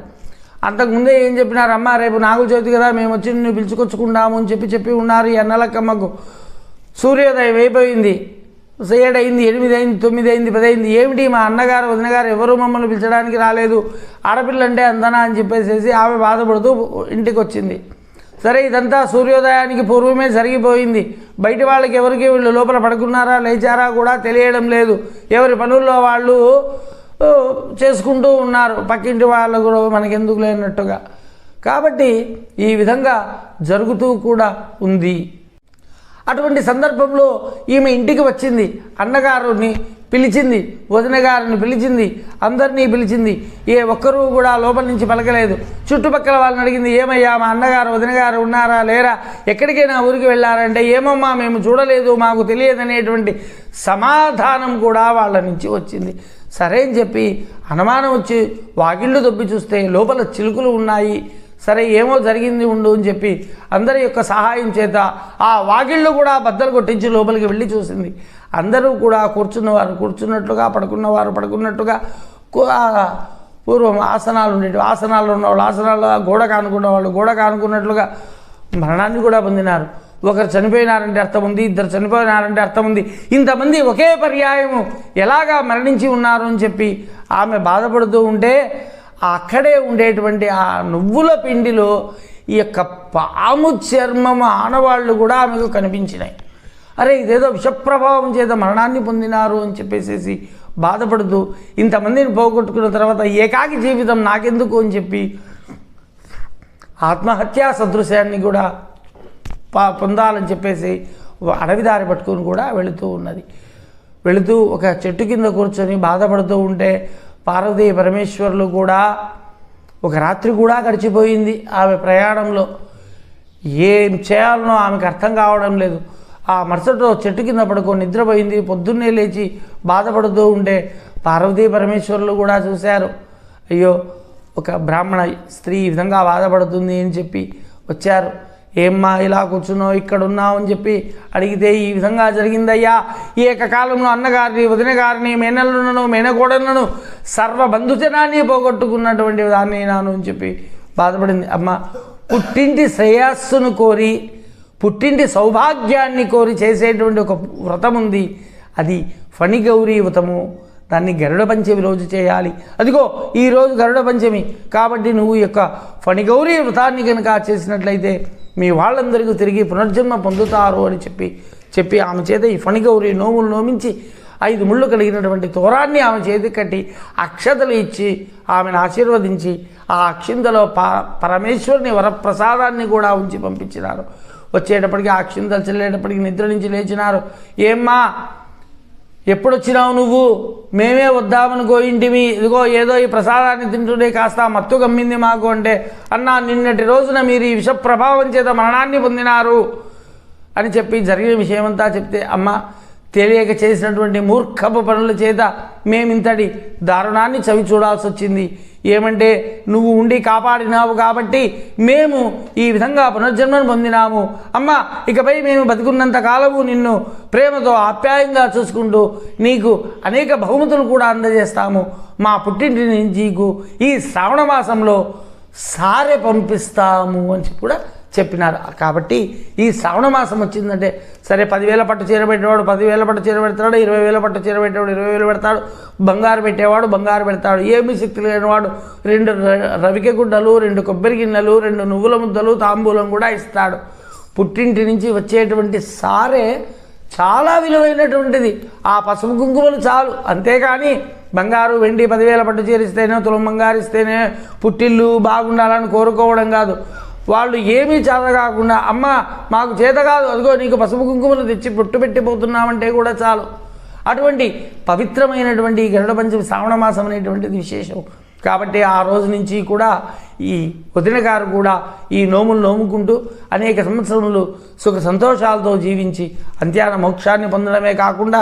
అంతకుముందే ఏం చెప్పినారు, అమ్మ రేపు నాగుల చవితి కదా మేము వచ్చి నిన్ను పిలుచుకొచ్చుకుంటాము అని చెప్పి ఉన్నారు. ఈ అన్నలక్కమ్మకు సూర్యోదయం అయిపోయింది, 7 అయింది, 8 అయింది, 9 అయింది, 10 అయింది. ఏమిటి మా అన్నగారు వదినగారు ఎవరు మమ్మల్ని పిలిచడానికి రాలేదు, ఆడపిల్లంటే అందనా అని చెప్పేసి ఆమె బాధపడుతూ ఇంటికి వచ్చింది. సరే ఇదంతా సూర్యోదయానికి పూర్వమే జరిగిపోయింది. బయట వాళ్ళకి ఎవరికి వీళ్ళు లోపల పడుకున్నారా లేచారా కూడా తెలియడం లేదు. ఎవరి పనుల్లో వాళ్ళు చేసుకుంటూ ఉన్నారు, పక్కింటి వాళ్ళు కూడా మనకెందుకు లేనట్టుగా. కాబట్టి ఈ విధంగా జరుగుతూ కూడా ఉంది. అటువంటి సందర్భంలో ఈమె ఇంటికి వచ్చింది, అన్నగారిని పిలిచింది, వదిన గారిని పిలిచింది, అందరినీ పిలిచింది. ఏ ఒక్కరూ కూడా లోపల నుంచి పలకలేదు. చుట్టుపక్కల వాళ్ళని అడిగింది, ఏమయ్యా మా అన్నగారు వదిన గారు ఉన్నారా లేరా, ఎక్కడికైనా ఊరికి వెళ్ళారంటే ఏమమ్మా మేము చూడలేదు మాకు తెలియదనేటువంటి సమాధానం కూడా వాళ్ళ నుంచి వచ్చింది. సరే అని చెప్పి అనుమానం వచ్చి వాకిళ్ళు దొబ్బి చూస్తే లోపల చిలుకలు ఉన్నాయి. సరే ఏమో జరిగింది ఉండు అని చెప్పి అందరి యొక్క సహాయం చేత ఆ వాకిళ్ళు కూడా బద్దలు కొట్టించి లోపలికి వెళ్ళి చూసింది. అందరూ కూడా కూర్చున్నవారు కూర్చున్నట్లుగా, పడుకున్నవారు పడుకున్నట్టుగా, పూర్వం ఆసనాలు ఉండేవి, ఆసనాలు ఉన్నవాళ్ళు ఆసనాలు, గోడ కానుకున్న వాళ్ళు గోడ కానుకున్నట్లుగా మరణాన్ని కూడా పొందినారు. ఒకరు చనిపోయినారంటే అర్థం ఉంది, ఇద్దరు చనిపోయినారంటే అర్థం ఉంది. ఇంతమంది ఒకే పర్యాయము ఎలాగా మరణించి ఉన్నారు అని చెప్పి ఆమె బాధపడుతూ ఉంటే అక్కడే ఉండేటువంటి ఆ నువ్వుల పిండిలో ఈ యొక్క పాము చర్మము ఆనవాళ్ళు కూడా ఆమెకు కనిపించినాయి. అరే ఇదేదో విషప్రభావం చేత మరణాన్ని పొందినారు అని చెప్పేసి బాధపడుతూ ఇంతమందిని పోగొట్టుకున్న తర్వాత ఏకాకి జీవితం నాకెందుకు అని చెప్పి ఆత్మహత్యా సదృశ్యాన్ని కూడా పొందాలని చెప్పేసి అడవి దారి పట్టుకుని కూడా వెళుతూ ఉన్నది. వెళుతూ ఒక చెట్టు కింద కూర్చొని బాధపడుతూ ఉంటే పార్వతీ పరమేశ్వరులు కూడా ఒక రాత్రి కూడా గడిచిపోయింది. ఆమె ప్రయాణంలో ఏం చేయాలనో ఆమెకు అర్థం కావడం లేదు. ఆ మరుసటి చెట్టు కింద పడుకొని నిద్రపోయింది. పొద్దున్నే లేచి బాధపడుతూ ఉంటే పార్వతీ పరమేశ్వరులు కూడా చూశారు. అయ్యో ఒక బ్రాహ్మణ స్త్రీ ఈ విధంగా బాధపడుతుంది అని చెప్పి వచ్చారు. ఏమ్మా ఇలా కూర్చున్నావు, ఇక్కడ ఉన్నావు అని చెప్పి అడిగితే ఈ విధంగా జరిగిందయ్యా. ఈ ఏకకాలంలో అన్నగారిని, వదిన గారిని, మేనల్లులను, మేనకోడలను, సర్వబంధుజనాన్ని పోగొట్టుకున్నటువంటి దాన్ని నాను అని చెప్పి బాధపడింది. అమ్మ పుట్టింటి శ్రేయస్సును కోరి, పుట్టింటి సౌభాగ్యాన్ని కోరి చేసేటువంటి ఒక వ్రతం ఉంది. అది ఫణిగౌరీ వ్రతము. దాన్ని గరుడ పంచమి రోజు చేయాలి. అదిగో ఈరోజు గరుడ పంచమి కాబట్టి నువ్వు యొక్క ఫణిగౌరీ వ్రతాన్ని కనుక చేసినట్లయితే మీ వాళ్ళందరికీ తిరిగి పునర్జన్మ పొందుతారు అని చెప్పి ఆమె చేత ఈ ఫణిగౌరీ నోములు నోమించి 5 ముళ్ళు కలిగినటువంటి తోరాన్ని ఆమె చేతి కట్టి అక్షతలు ఇచ్చి ఆమెను ఆశీర్వదించి ఆ అక్షింతలో పరమేశ్వరుని వరప్రసాదాన్ని కూడా ఉంచి పంపించినారు. వచ్చేటప్పటికి ఆ అక్షింతలు చెల్లేటప్పటికి నిద్ర నుంచి లేచినారు. ఏమ్మా ఎప్పుడొచ్చినావు నువ్వు? మేమే వద్దామనుకో ఇంటివి, ఇదిగో ఏదో ఈ ప్రసాదాన్ని తింటుండే కాస్త మత్తు గమ్మింది మాకు అంటే, అన్నా నిన్నటి రోజున మీరు ఈ విష ప్రభావం చేత మరణాన్ని పొందినారు అని చెప్పి జరిగిన విషయమంతా చెప్తే, అమ్మ తెలియక చేసినటువంటి మూర్ఖపు పనుల చేత మేమింతటి దారుణాన్ని చవి చూడాల్సి వచ్చింది. ఏమంటే నువ్వు ఉండి కాపాడినావు కాబట్టి మేము ఈ విధంగా పునర్జన్మను పొందినాము. అమ్మ ఇకపై మేము బతికున్నంత కాలము నిన్ను ప్రేమతో ఆప్యాయంగా చూసుకుంటూ నీకు అనేక బహుమతులు కూడా అందజేస్తాము. మా పుట్టింటి నుంచి ఈ శ్రావణ మాసంలో సారె పంపిస్తాము అని కూడా చెప్పినారు. కాబట్టి ఈ శ్రావణ మాసం వచ్చిందంటే సరే 10,000 పట్టు చీర పెట్టేవాడు 10,000 పట్టు చీర పెడతాడు, 20,000 పట్టు చీర పెట్టేవాడు 20,000 పెడతాడు, బంగారు పెట్టేవాడు బంగారు పెడతాడు. ఏమీ శక్తి లేనివాడు 2 రవికె గుడ్డలు, 2 కొబ్బరి గిన్నెలు, 2 నువ్వుల ముద్దలు, తాంబూలం కూడా ఇస్తాడు. పుట్టింటి నుంచి వచ్చేటువంటి సారే చాలా విలువైనటువంటిది. ఆ పసుపు కుంకుమలు చాలు, అంతేకాని బంగారు వెండి 10,000 పట్టు చీర ఇస్తేనే, తులం బంగారు ఇస్తేనే పుట్టిల్లు బాగుండాలని కోరుకోవడం కాదు. వాళ్ళు ఏమీ చేత కాకుండా అమ్మ మాకు చేత కాదు, అదిగో నీకు పసుపు కుంకుమలు తెచ్చి పొట్టు పెట్టిపోతున్నామంటే కూడా చాలు. అటువంటి పవిత్రమైనటువంటి ఈ గరుడ పంచమి శ్రావణ మాసం అనేటువంటిది విశేషం. కాబట్టి ఆ రోజు నుంచి కూడా ఈ వదిన గారు కూడా ఈ నోములు నోముకుంటూ అనేక సంవత్సరములు సుఖ సంతోషాలతో జీవించి అంత్యాన మోక్షాన్ని పొందడమే కాకుండా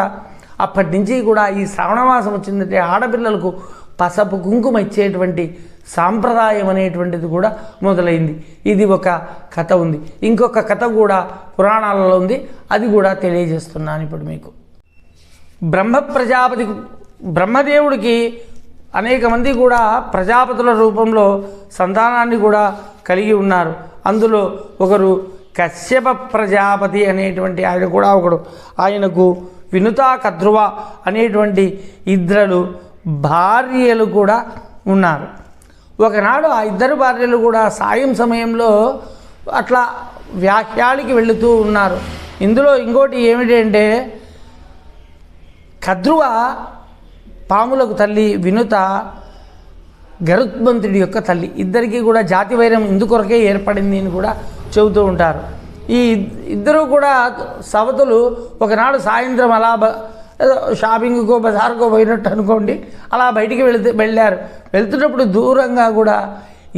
అప్పటి నుంచి కూడా ఈ శ్రావణ మాసం వచ్చిందంటే ఆడపిల్లలకు పసుపు కుంకుమ ఇచ్చేటువంటి సాంప్రదాయం అనేటువంటిది కూడా మొదలైంది. ఇది ఒక కథ ఉంది. ఇంకొక కథ కూడా పురాణాలలో ఉంది, అది కూడా తెలియజేస్తున్నాను ఇప్పుడు మీకు. బ్రహ్మదేవుడికి అనేక మంది కూడా ప్రజాపతుల రూపంలో సంతానాన్ని కూడా కలిగి ఉన్నారు. అందులో ఒకరు కశ్యప ప్రజాపతి అనేటువంటి ఆయన కూడా ఒకడు. ఆయనకు వినుతా కద్రువ అనేటువంటి 2 భార్యలు కూడా ఉన్నారు. ఒకనాడు ఆ 2 భార్యలు కూడా సాయం సమయంలో అట్లా వ్యాఖ్యానికి వెళుతూ ఉన్నారు. ఇందులో ఇంకోటి ఏమిటంటే కద్రువ పాములకు తల్లి, వినుత గరుత్మంతుడి యొక్క తల్లి. ఇద్దరికీ కూడా జాతి వైరం ఇందుకొరకే ఏర్పడింది అని కూడా చెబుతూ ఉంటారు. ఈ 2 కూడా సవతులు ఒకనాడు సాయంత్రం అలా షాపింగ్కో బజార్కో పోయినట్టు అనుకోండి, అలా బయటికి వెళ్ళారు. వెళ్తున్నప్పుడు దూరంగా కూడా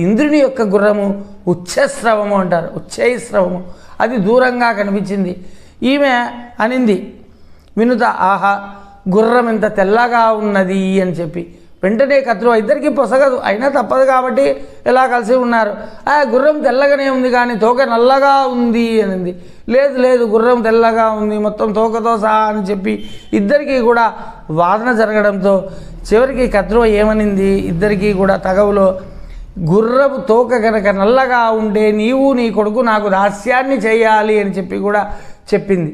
ఇంద్రుని యొక్క గుర్రము ఉచ్చస్రవము అంటారు, ఉచ్చైస్రవము, అది దూరంగా కనిపించింది. ఈమె అనింది వినుత, ఆహా గుర్రం ఎంత తెల్లగా ఉన్నది అని చెప్పి వెంటనే కత్రువ ఇద్దరికి పొసగదు, అయినా తప్పదు కాబట్టి ఎలా కలిసి ఉన్నారు. గుర్రం తెల్లగానే ఉంది కానీ తోక నల్లగా ఉంది అనింది. లేదు లేదు గుర్రం తెల్లగా ఉంది మొత్తం తోకతో సహా అని చెప్పి ఇద్దరికీ కూడా వాదన జరగడంతో చివరికి కత్రువ ఏమనింది, ఇద్దరికీ కూడా తగవులో గుర్రపు తోక కనుక నల్లగా ఉంటే నీవు నీ కొడుకు నాకు దాస్యాన్ని చేయాలి అని చెప్పి కూడా చెప్పింది.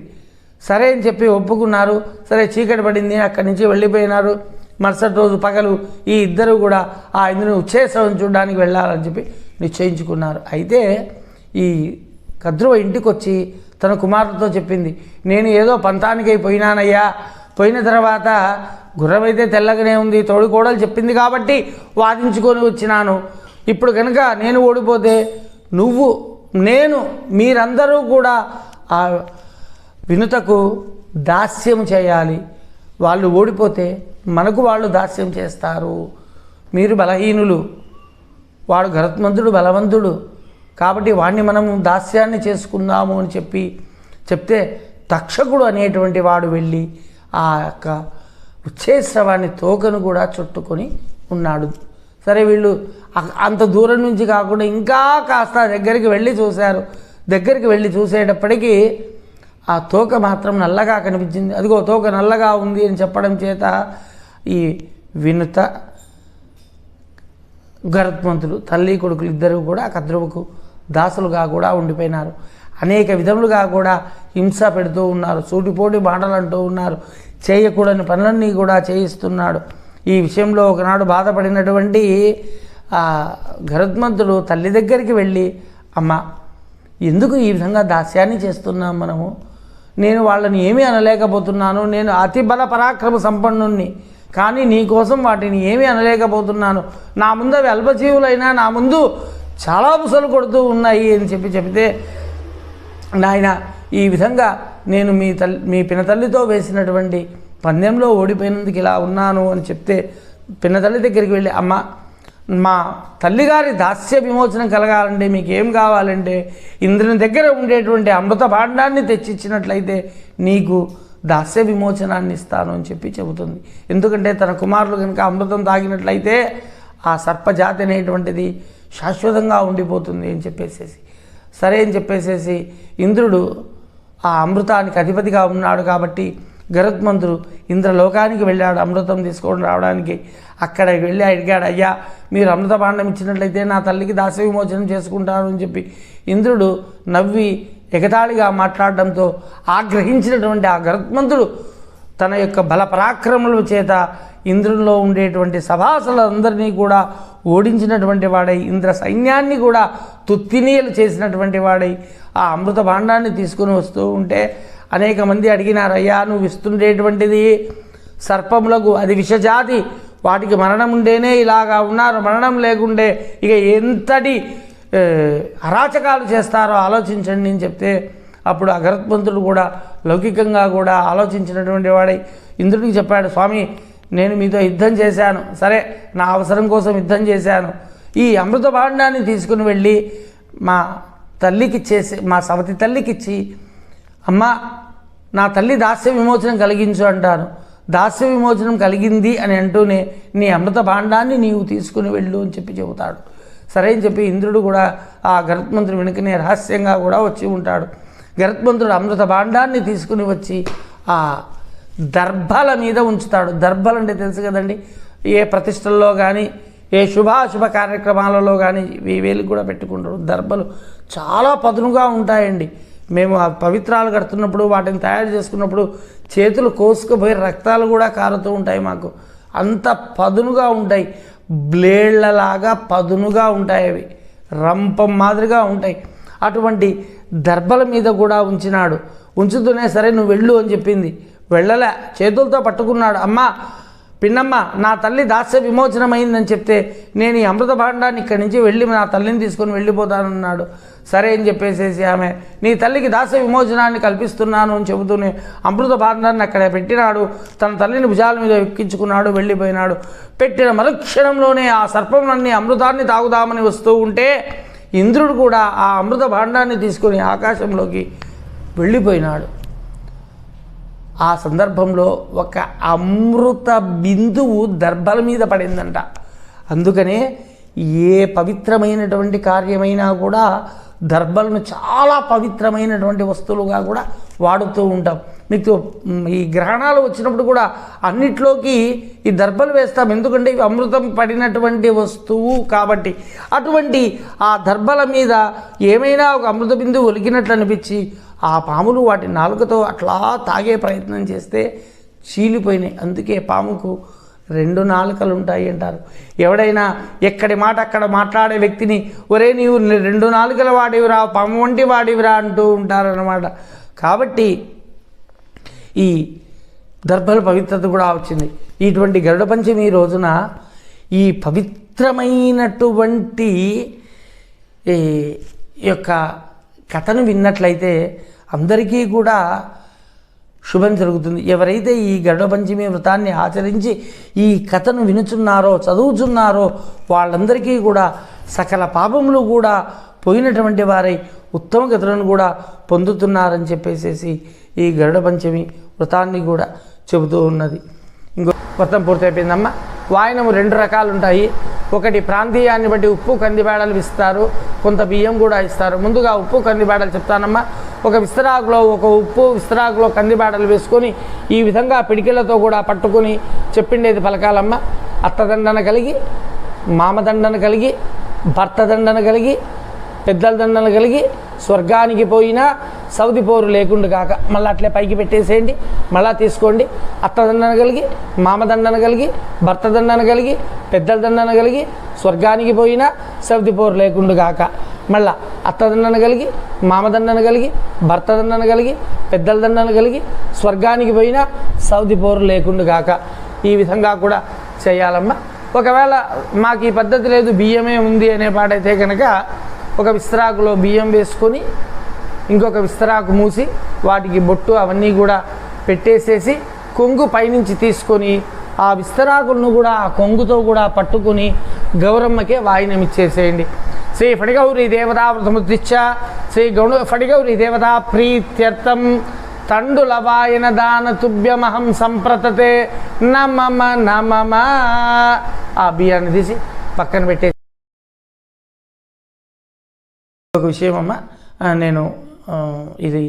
సరే అని చెప్పి ఒప్పుకున్నారు. సరే చీకటి పడింది, అక్కడి నుంచి వెళ్ళిపోయినారు. మరుసటి రోజు పగలు ఈ ఇద్దరు కూడా ఆ ఇంద్రుని ఉచ్ఛేసవం చూడడానికి వెళ్ళాలని చెప్పి నిశ్చయించుకున్నారు. అయితే ఈ కద్రువ ఇంటికి వచ్చి తన కుమారుడితో చెప్పింది, నేను ఏదో పంతానికై పోయినానయ్యా, పోయిన తర్వాత గుర్రం అయితే తెల్లగానే ఉంది, తోడుకోడలు చెప్పింది కాబట్టి వాదించుకొని వచ్చినాను. ఇప్పుడు కనుక నేను ఓడిపోతే నేను మీరందరూ కూడా ఆ వినుతకు దాస్యం చేయాలి, వాళ్ళు ఓడిపోతే మనకు వాళ్ళు దాస్యం చేస్తారు. మీరు బలహీనులు, వాడు గరుత్మంతుడు బలవంతుడు కాబట్టి వాడిని మనం దాస్యాన్ని చేసుకుందాము అని చెప్తే తక్షకుడు అనేటువంటి వాడు వెళ్ళి ఆ యొక్క ఉచ్ఛేస్రవాన్ని తోకను కూడా చుట్టుకొని ఉన్నాడు. సరే వీళ్ళు అంత దూరం నుంచి కాకుండా ఇంకా కాస్త దగ్గరికి వెళ్ళి చూశారు. దగ్గరికి వెళ్ళి చూసేటప్పటికీ ఆ తోక మాత్రం నల్లగా కనిపించింది. అదిగో తోక నల్లగా ఉంది అని చెప్పడం చేత ఈ వినుత గరుత్మంతుడు తల్లి కొడుకులు ఇద్దరు కూడా కద్రువకు దాసులుగా కూడా ఉండిపోయినారు. అనేక విధములుగా కూడా హింస పెడుతూ ఉన్నారు, సూటిపోటి మాటలు అంటూ ఉన్నారు, చేయకూడని పనులన్నీ కూడా చేయిస్తున్నాడు. ఈ విషయంలో ఒకనాడు బాధపడినటువంటి గరుత్మంతుడు తల్లి దగ్గరికి వెళ్ళి, అమ్మ ఎందుకు ఈ విధంగా దాస్యాన్ని చేస్తున్నాం మనము, నేను వాళ్ళని ఏమీ అనలేకపోతున్నాను, నేను అతి బల పరాక్రమ సంపన్నుణ్ణి, కానీ నీ కోసం వాటిని ఏమీ అనలేకపోతున్నాను, నా ముందు అవి అల్పజీవులైనా నా ముందు చాలా బుసలు కొడుతూ ఉన్నాయి అని చెప్తే, నాయన ఈ విధంగా నేను మీ పినతల్లితో వేసినటువంటి పందెంలో ఓడిపోయినందుకు ఇలా ఉన్నాను అని చెప్తే పినతల్లి దగ్గరికి వెళ్ళి, అమ్మ మా తల్లిగారి దాస్య విమోచనం కలగాలంటే మీకు ఏం కావాలంటే ఇంద్రుని దగ్గర ఉండేటువంటి అమృత భాండాన్ని తెచ్చిచ్చినట్లయితే నీకు దాస్య విమోచనాన్ని ఇస్తాను అని చెబుతుంది. ఎందుకంటే తన కుమారులు కనుక అమృతం తాగినట్లయితే ఆ సర్పజాతి అనేటువంటిది శాశ్వతంగా ఉండిపోతుంది అని సరే అని చెప్పేసేసి ఇంద్రుడు ఆ అమృతానికి అధిపతిగా ఉన్నాడు కాబట్టి గరుత్మంతుడు ఇంద్రలోకానికి వెళ్ళాడు అమృతం తీసుకొని రావడానికి. అక్కడ వెళ్ళి అడిగాడు, అయ్యా మీరు అమృత భాండం ఇచ్చినట్లయితే నా తల్లికి దాస్య విమోచనం చేసుకుంటాను అని చెప్పి ఇంద్రుడు నవ్వి ఎగతాళిగా మాట్లాడడంతో ఆగ్రహించినటువంటి ఆ గరుత్మంతుడు తన యొక్క బల పరాక్రమముల చేత ఇంద్రునిలో ఉండేటువంటి సభాసలందరినీ కూడా ఓడించినటువంటి వాడై ఇంద్ర సైన్యాన్ని కూడా తుత్తినీయలు చేసినటువంటి వాడై ఆ అమృత భాండాన్ని తీసుకుని వస్తూ ఉంటే అనేక మంది అడిగినారు, అయ్యా నువ్వు ఇస్తుండేటువంటిది సర్పములకు అది విషజాతి, వాటికి మరణం ఉండేనే ఇలాగా ఉన్నారు, మరణం లేకుండే ఇక ఎంతటి అరాచకాలు చేస్తారో ఆలోచించండి అని చెప్తే అప్పుడు ఆ గరుత్మంతుడు కూడా లౌకికంగా కూడా ఆలోచించినటువంటి వాడై ఇంద్రుడికి చెప్పాడు, స్వామి నేను మీతో యుద్ధం చేశాను, సరే నా అవసరం కోసం యుద్ధం చేశాను, ఈ అమృత భాండాన్ని తీసుకుని వెళ్ళి మా సవతి తల్లికిచ్చి అమ్మ నా తల్లి దాస్య విమోచనం కలిగించు అంటాను, దాస్య విమోచనం కలిగింది అని అంటూనే నీ అమృత భాండాన్ని నీవు తీసుకుని వెళ్ళు అని చెబుతాడు. సరే అని చెప్పి ఇంద్రుడు కూడా ఆ గరుత్మంతుడు వెనుకనే రహస్యంగా కూడా వచ్చి ఉంటాడు. గరుత్మంతుడు అమృత భాండాన్ని తీసుకుని వచ్చి ఆ దర్భల మీద ఉంచుతాడు. దర్భలు అంటే తెలుసు కదండి, ఏ ప్రతిష్టల్లో కానీ ఏ శుభాశుభ కార్యక్రమాలలో కానీ వేలు కూడా పెట్టుకుంటారు. దర్భలు చాలా పదునుగా ఉంటాయండి. మేము ఆ పవిత్రాలు కడుతున్నప్పుడు వాటిని తయారు చేసుకున్నప్పుడు చేతులు కోసుకుపోయి రక్తాలు కూడా కారుతూ ఉంటాయి. మాకు అంత పదునుగా ఉంటాయి, బ్లేడ్లలాగా పదునుగా ఉంటాయి, అవి రంపం మాదిరిగా ఉంటాయి. అటువంటి దర్భల మీద కూడా ఉంచినాడు. ఉంచుతూనే సరే నువ్వు వెళ్ళు అని చెప్పింది, వెళ్ళలే, చేతులతో పట్టుకున్నాడు. అమ్మ పిన్నమ్మ నా తల్లి దాస్య విమోచనమైందని చెప్తే నేను ఈ అమృత భాండాన్ని ఇక్కడి నుంచి వెళ్ళి నా తల్లిని తీసుకొని వెళ్ళిపోతానన్నాడు. సరే అని చెప్పేసేసి ఆమె నీ తల్లికి దాస్య విమోచనాన్ని కల్పిస్తున్నాను అని చెబుతూనే అమృత భాండాన్ని అక్కడ పెట్టినాడు. తన తల్లిని భుజాల మీద ఎక్కించుకున్నాడు, వెళ్ళిపోయినాడు. పెట్టిన మరుక్షణంలోనే ఆ సర్పంలన్నీ అమృతాన్ని తాగుదామని వస్తూ ఉంటే ఇంద్రుడు కూడా ఆ అమృత భాండాన్ని తీసుకొని ఆకాశంలోకి వెళ్ళిపోయినాడు. ఆ సందర్భంలో ఒక అమృత బిందువు దర్భల మీద పడిందంట. అందుకనే ఏ పవిత్రమైనటువంటి కార్యమైనా కూడా దర్భలను చాలా పవిత్రమైనటువంటి వస్తువులుగా కూడా వాడుతూ ఉంటాం. మీకు ఈ గ్రహణాలు వచ్చినప్పుడు కూడా అన్నిట్లోకి ఈ దర్భలు వేస్తాం, ఎందుకంటే ఇవి అమృతం పడినటువంటి వస్తువు కాబట్టి. అటువంటి ఆ దర్భల మీద ఏమైనా ఒక అమృత బిందువు ఒలికినట్లు అనిపించి ఆ పాములు వాటి నాలుకతో అట్లా తాగే ప్రయత్నం చేస్తే చీలిపోయినాయి. అందుకే పాముకు 2 నాలుకలు ఉంటాయి అంటారు. ఎవడైనా ఎక్కడి మాట అక్కడ మాట్లాడే వ్యక్తిని ఒరే నీవు 2 నాలుకల వాడివిరా, పాము వంటి వాడివిరా అంటూ ఉంటారన్నమాట. కాబట్టి ఈ దర్భల పవిత్రత కూడా వచ్చింది. ఇటువంటి గరుడ పంచమి రోజున ఈ పవిత్రమైనటువంటి యొక్క కథను విన్నట్లయితే అందరికీ కూడా శుభం జరుగుతుంది. ఎవరైతే ఈ గరుడ పంచమి వ్రతాన్ని ఆచరించి ఈ కథను వినుచున్నారో చదువుచున్నారో వాళ్ళందరికీ కూడా సకల పాపములు కూడా పోయినటువంటి వారై ఉత్తమ గతులను కూడా పొందుతున్నారని చెప్పేసి ఈ గరుడ పంచమి వ్రతాన్ని కూడా చెబుతూ ఉన్నది. ఇంకో వ్రతం పూర్తయిపోయిందమ్మా. వాయనము 2 రకాలు ఉంటాయి. ఒకటి ప్రాంతీయాన్ని బట్టి ఉప్పు కందిబేడలు ఇస్తారు, కొంత బియ్యం కూడా ఇస్తారు. ముందుగా ఉప్పు కందిబేడలు చెప్తానమ్మా. ఒక విస్తరాకులో ఒక ఉప్పు విస్తరాకులో కందిబేడలు వేసుకొని ఈ విధంగా పిడికిలతో కూడా పట్టుకొని చెప్పిండేది పలకాలమ్మ. అత్తదండన కలిగి, మామదండన కలిగి, భర్త దండన కలిగి, పెద్దల దండన కలిగి, స్వర్గానికి పోయినా సౌది పోరు లేకుండా కాక. మళ్ళీ అట్లే పైకి పెట్టేసేయండి, మళ్ళా తీసుకోండి. అత్తదండన కలిగి, మామదండన కలిగి, భర్త దండన కలిగి, పెద్దల దండన కలిగి, స్వర్గానికి పోయినా సౌది పోరు లేకుండా కాక. మళ్ళా అత్తదండన కలిగి, మామదండన కలిగి, భర్త దండన కలిగి, పెద్దల దండన కలిగి, స్వర్గానికి పోయినా సౌది పోరు లేకుండా కాక. ఈ విధంగా కూడా చేయాలమ్మా. ఒకవేళ మాకు ఈ పద్ధతి లేదు, బియ్యమే ఉంది అనే పాటైతే కనుక ఒక విస్తరాకులో బియ్యం వేసుకొని ఇంకొక విస్తరాకు మూసి వాటికి బొట్టు అవన్నీ కూడా పెట్టేసేసి కొంగు పైనుంచి తీసుకొని ఆ విస్తరాకులను కూడా ఆ కొంగుతో కూడా పట్టుకుని గౌరమ్మకే వాయినం ఇచ్చేసేయండి. శ్రీ ఫణిగౌరీ దేవతా వ్రతముద్దిచ్చ శ్రీ ఫణిగౌరీ దేవతా ప్రీత్యర్థం తండుల వాయన దాన తుభ్యమహం సంప్రతతే నమమ నమమ. ఆ బియ్యాన్ని తీసి పక్కన పెట్టేసి ఒక విషయం అమ్మ, నేను ఇది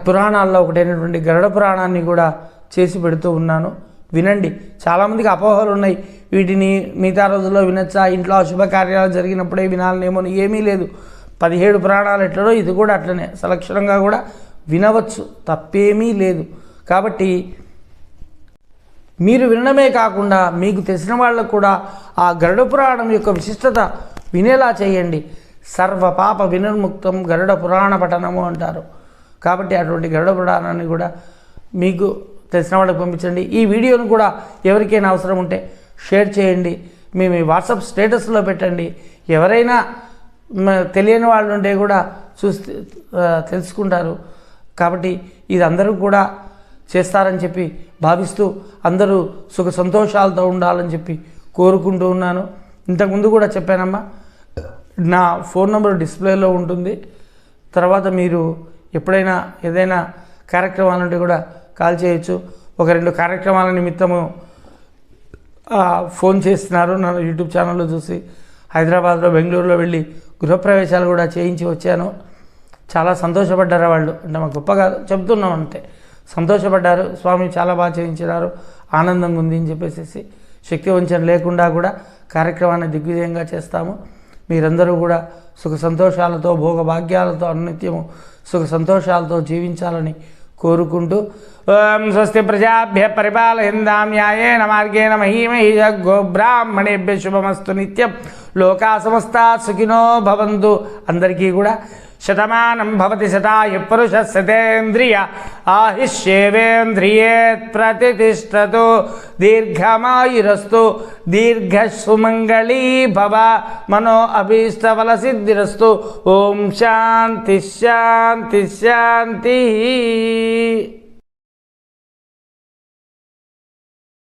పురాణాల్లో ఒకటైనటువంటి గరుడ పురాణాన్ని కూడా చేసి పెడుతూ ఉన్నాను, వినండి. చాలామందికి అపోహలు ఉన్నాయి, వీటిని మిగతా రోజుల్లో వినొచ్చా, ఇంట్లో అశుభకార్యాలు జరిగినప్పుడే వినాలనేమో. ఏమీ లేదు. 17 పురాణాలు ఎట్లనో ఇది కూడా అట్లనే సలక్షణంగా కూడా వినవచ్చు, తప్పేమీ లేదు. కాబట్టి మీరు వినడమే కాకుండా మీకు తెలిసిన వాళ్ళకు కూడా ఆ గరుడ పురాణం యొక్క విశిష్టత వినేలా చేయండి. సర్వపాప వినిర్ముక్తం గరుడ పురాణ పఠనము అంటారు. కాబట్టి అటువంటి గరుడ పురాణాన్ని కూడా మీకు తెలిసిన వాళ్ళకి పంపించండి. ఈ వీడియోను కూడా ఎవరికైనా అవసరం ఉంటే షేర్ చేయండి, మీ వాట్సాప్ స్టేటస్లో పెట్టండి. ఎవరైనా తెలియని వాళ్ళు ఉంటే కూడా చూస్తే తెలుసుకుంటారు. కాబట్టి ఇది అందరూ కూడా చేస్తారని చెప్పి భావిస్తూ అందరూ సుఖ సంతోషాలతో ఉండాలని చెప్పి కోరుకుంటూ ఉన్నాను. ఇంతకుముందు కూడా చెప్పానమ్మా, నా ఫోన్ నెంబర్ డిస్ప్లేలో ఉంటుంది. తర్వాత మీరు ఎప్పుడైనా ఏదైనా కార్యక్రమాలుంటే కూడా కాల్ చేయొచ్చు. ఒక 2 కార్యక్రమాల నిమిత్తము ఫోన్ చేస్తున్నారు నా యూట్యూబ్ ఛానల్లో చూసి. హైదరాబాద్లో, బెంగళూరులో వెళ్ళి గృహప్రవేశాలు కూడా చేయించి వచ్చాను. చాలా సంతోషపడ్డారు వాళ్ళు. అంటే మాకు గొప్పగా చెప్తున్నాం అంతే, సంతోషపడ్డారు. స్వామి చాలా బాగా చేయించారు, ఆనందంగా ఉంది అని చెప్పేసి. శక్తి వంచన లేకుండా కూడా కార్యక్రమాన్ని దిగ్విజయంగా చేస్తాము. మీరందరూ కూడా సుఖ సంతోషాలతో, భోగభాగ్యాలతో, అనునిత్యము సుఖ సంతోషాలతో జీవించాలని కోరుకుంటూ ఓం స్వస్తి ప్రజాభ్య పరిపాలయంతాం న్యాయేన మార్గేణ మహీమహీష గోబ్రాహ్మణేభ్య శుభమస్తు నిత్యం. లోకా సమస్తా సుఖినో భవంతు. అందరికీ కూడా శతమానం భవతి శతాయ పురుష శతేంద్రియ ఆయుష్యేవేంద్రియే ప్రతిష్టతు. దీర్ఘమాయురస్తు దీర్ఘసుమంగళీ భవ. మనో అభీష్టఫల సిద్ధిరస్తు. ఓం శాంతి శాంతి శాంతి.